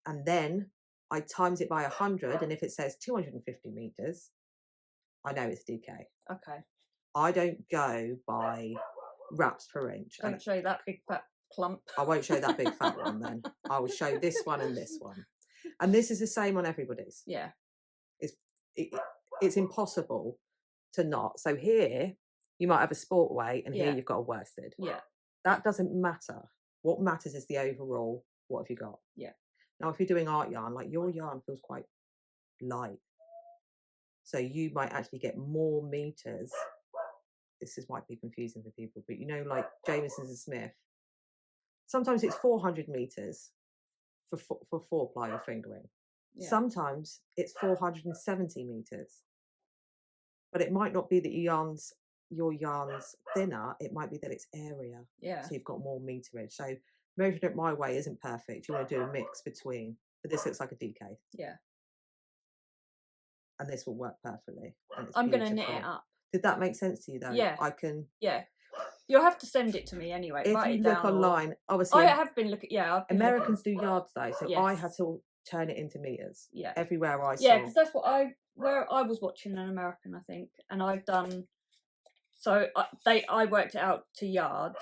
And then I times it by 100. And if it says 250 meters, I know it's DK. Okay. I don't go by wraps per inch. Don't show that big fat clump. I won't show that big fat one then. I will show this one and this one. And this is the same on everybody's. Yeah. It's impossible to not. So here you might have a sport weight and here you've got a worsted. Yeah. that doesn't matter. What matters is the overall, what have you got? Yeah. Now, if you're doing art yarn, like your yarn feels quite light. So you might actually get more meters. Might be confusing for people, but you know, like Jamieson's and Smith, sometimes it's 400 meters for 4-ply or fingering. Yeah. Sometimes it's 470 meters. But it might not be that your yarn's thinner, it might be that it's area. Yeah. So you've got more meterage. So measuring it my way isn't perfect. You want to do a mix between, but this looks like a DK. Yeah. And this will work perfectly. I'm going to knit it up. Did that make sense to you though? Yeah. I can. Yeah. You'll have to send it to me anyway. If Write you it look down online, obviously. I have been looking, Americans do yards though, so yes. I had to turn it into meters. Yeah. Everywhere I saw. Yeah, because that's where I was watching an American, I think, and I've done. So I worked it out to yards.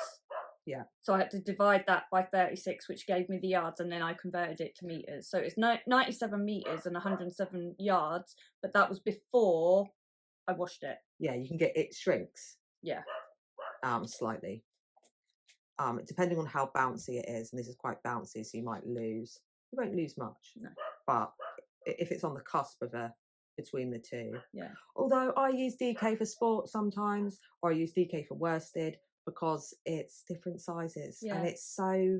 Yeah. So I had to divide that by 36, which gave me the yards, and then I converted it to meters. So it's 97 meters and 107 yards, but that was before I washed it. Yeah, you can get it shrinks. Yeah. Slightly. Depending on how bouncy it is, and this is quite bouncy, so you might lose. You won't lose much. No. But if it's on the cusp of between the two. Yeah. Although I use DK for sport sometimes, or I use DK for worsted because it's different sizes and it's so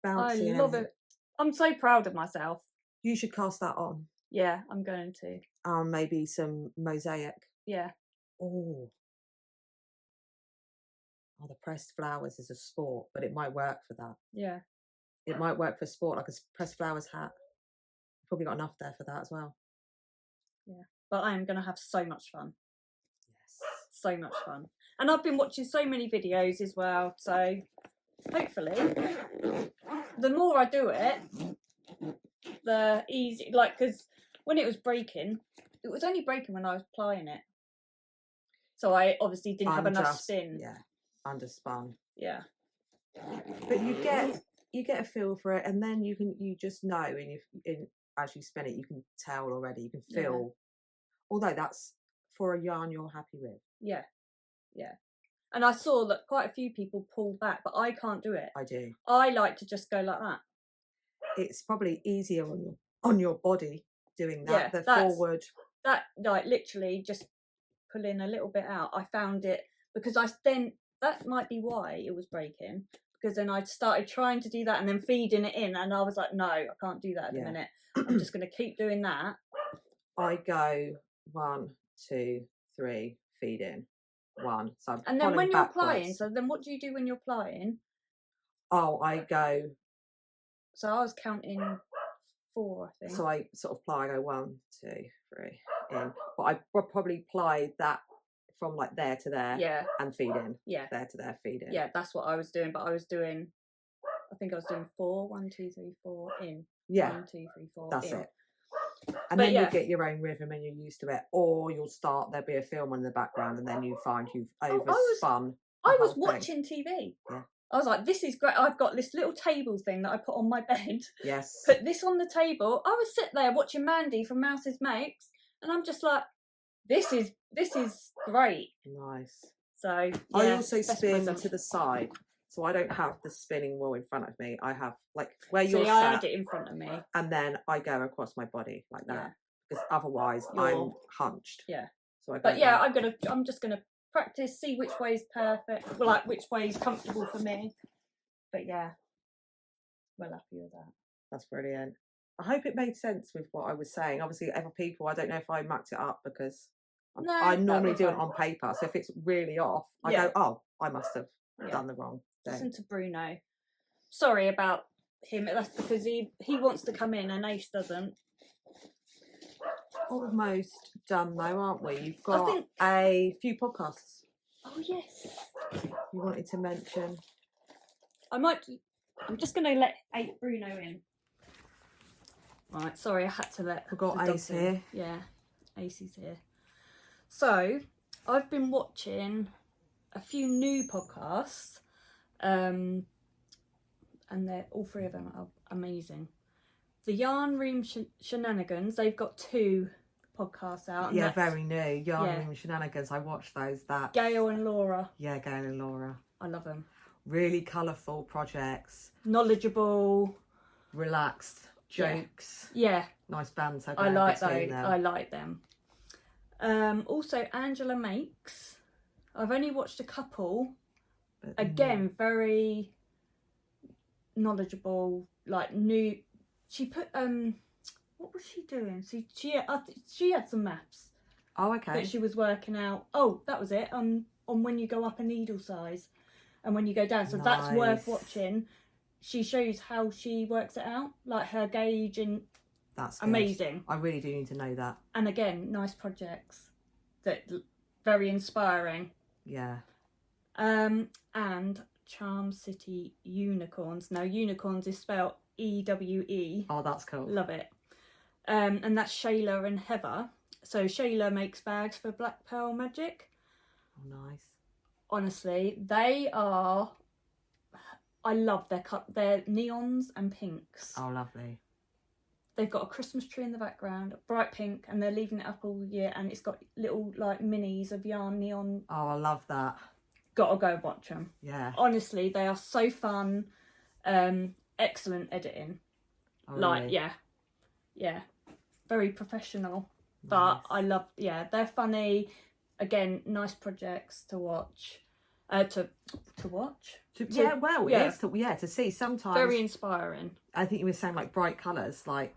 bouncy. I love it. I'm so proud of myself. You should cast that on. Yeah, I'm going to. Maybe some mosaic. Yeah. Oh, the pressed flowers is a sport, but it might work for that. Yeah. It might work for sport, like a pressed flowers hat. Probably got enough there for that as well. Yeah, but I am going to have so much fun. Yes. So much fun. And I've been watching so many videos as well, so hopefully the more I do it, the easy, like, because when it was breaking, it was only breaking when I was plying it. So I obviously didn't have enough spin. Yeah, underspun. Yeah. But you get a feel for it, and then you just know, as you spin it, you can tell already. You can feel. Yeah. Although that's for a yarn you're happy with. Yeah, yeah. And I saw that quite a few people pull back, but I can't do it. I do. I like to just go like that. It's probably easier on your body doing that. Yeah, the forward. That like literally just pulling a little bit out. I found it because that might be why it was breaking. Because then I started trying to do that and then feeding it in, and I was like, no, I can't do that at the minute. I'm just going to keep doing that. I go 1, 2, 3, feed in 1. So and then when you're plying, so then what do you do when you're plying? Oh, I go. So I was counting 4, I think. So I sort of ply. I go 1, 2, 3 in, but I probably ply that from like there to there. Yeah. And feed in. Yeah. There to there, feed in. Yeah, that's what I was doing. But I think I was doing 4, 1, 2, 3, 4 in. Yeah. 1, 2, 3, 4. That's in. it. And then you get your own rhythm and you're used to it. Or there'll be a film in the background and then you find you've overspun. I was watching TV. Yeah. I was like, this is great. I've got this little table thing that I put on my bed. Yes. Put this on the table. I was sitting there watching Mandy from Mouse's Makes, and I'm just like, this is great. Nice. So yeah, I also spin to the side. So I don't have the spinning wheel in front of me. I have like where you're I sat. had it in front of me. And then I go across my body like that. Because otherwise I'm hunched. Yeah. So I'm just gonna practice, see which way is perfect, like which way is comfortable for me. But yeah, well happy with that. That's brilliant. I hope it made sense with what I was saying. Obviously, other people, I don't know if I mapped it up because I normally do it on paper. So if it's really off, I go, oh, I must have done the wrong thing. Listen to Bruno. Sorry about him. That's because he wants to come in and Ace doesn't. Almost done though, aren't we? You've got a few podcasts. Oh yes. You wanted to mention. I'm just going to let Bruno in. Right, sorry, I had to let. We've got Ace here. Yeah, Ace is here. So, I've been watching a few new podcasts, and all 3 of them are amazing. The Yarn Room Shenanigans, they've got 2 podcasts out. Yeah, very new. Yarn Room Shenanigans, I watched those. Gail and Laura. Yeah, Gail and Laura. I love them. Really colourful projects. Knowledgeable. Relaxed. Jokes. Yeah. Nice banter. I like those. I like them. Also, Angela Makes. I've only watched a couple. But, again, very knowledgeable. Like new. She put what was she doing? She had some maths. Oh, okay. That she was working out. Oh, that was it. On when you go up a needle size, and when you go down. So that's worth watching. She shows how she works it out, like her gauge, and that's good. Amazing. I really do need to know that. And again, nice projects that very inspiring. Yeah. And Charm City Unicorns. Now, unicorns is spelled EWE. Oh, that's cool. Love it. And that's Shayla and Heather. So Shayla makes bags for Black Pearl Magic. Oh, nice. Honestly, they are. I love their neons and pinks. Oh, lovely. They've got a Christmas tree in the background, bright pink, and they're leaving it up all year, and it's got little like minis of yarn neon. Oh, I love that. Gotta go watch them. Yeah. Honestly, they are so fun. Excellent editing. Oh, like, really? yeah. Very professional. But I love, they're funny. Again, nice projects to watch. To watch. It is to see sometimes. Very inspiring. I think you were saying like bright colours, like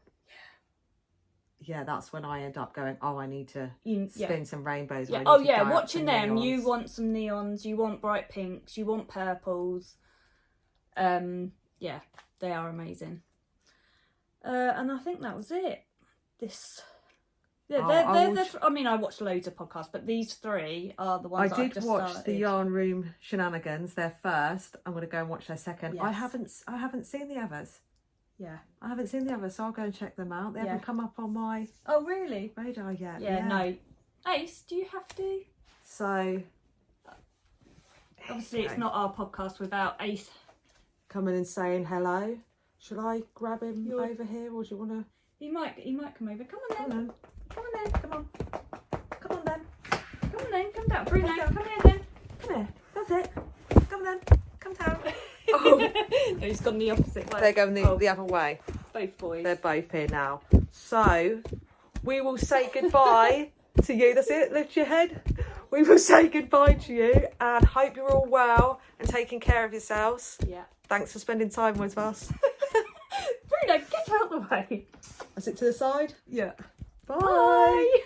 that's when I end up going, I need to spin some rainbows. Yeah. Watching them, neons. You want some neons, you want bright pinks, you want purples. They are amazing. And I think that was it. I mean, I watched loads of podcasts, but these three are the ones I did watch. The Yarn Room Shenanigans. They're first. I'm going to go and watch their second. Yes. I haven't seen the others. Yeah, I haven't seen the others, so I'll go and check them out. They haven't come up on my really radar yet. Yeah, no. Ace, do you have to? So obviously, it's not our podcast without Ace coming and saying hello. Should I grab him over here, or do you want to? He might come over. Come on then. Come on then. Come on. Come on then. Come on then. Come down. Bruno, come here then. Come here. That's it. Come then. Come down. No, he's gone the opposite way. They're going the other way. Both boys. They're both here now. So, we will say goodbye to you. That's it. Lift your head. We will say goodbye to you and hope you're all well and taking care of yourselves. Yeah. Thanks for spending time with us. Bruno, get out the way. Is it to the side? Yeah. Bye.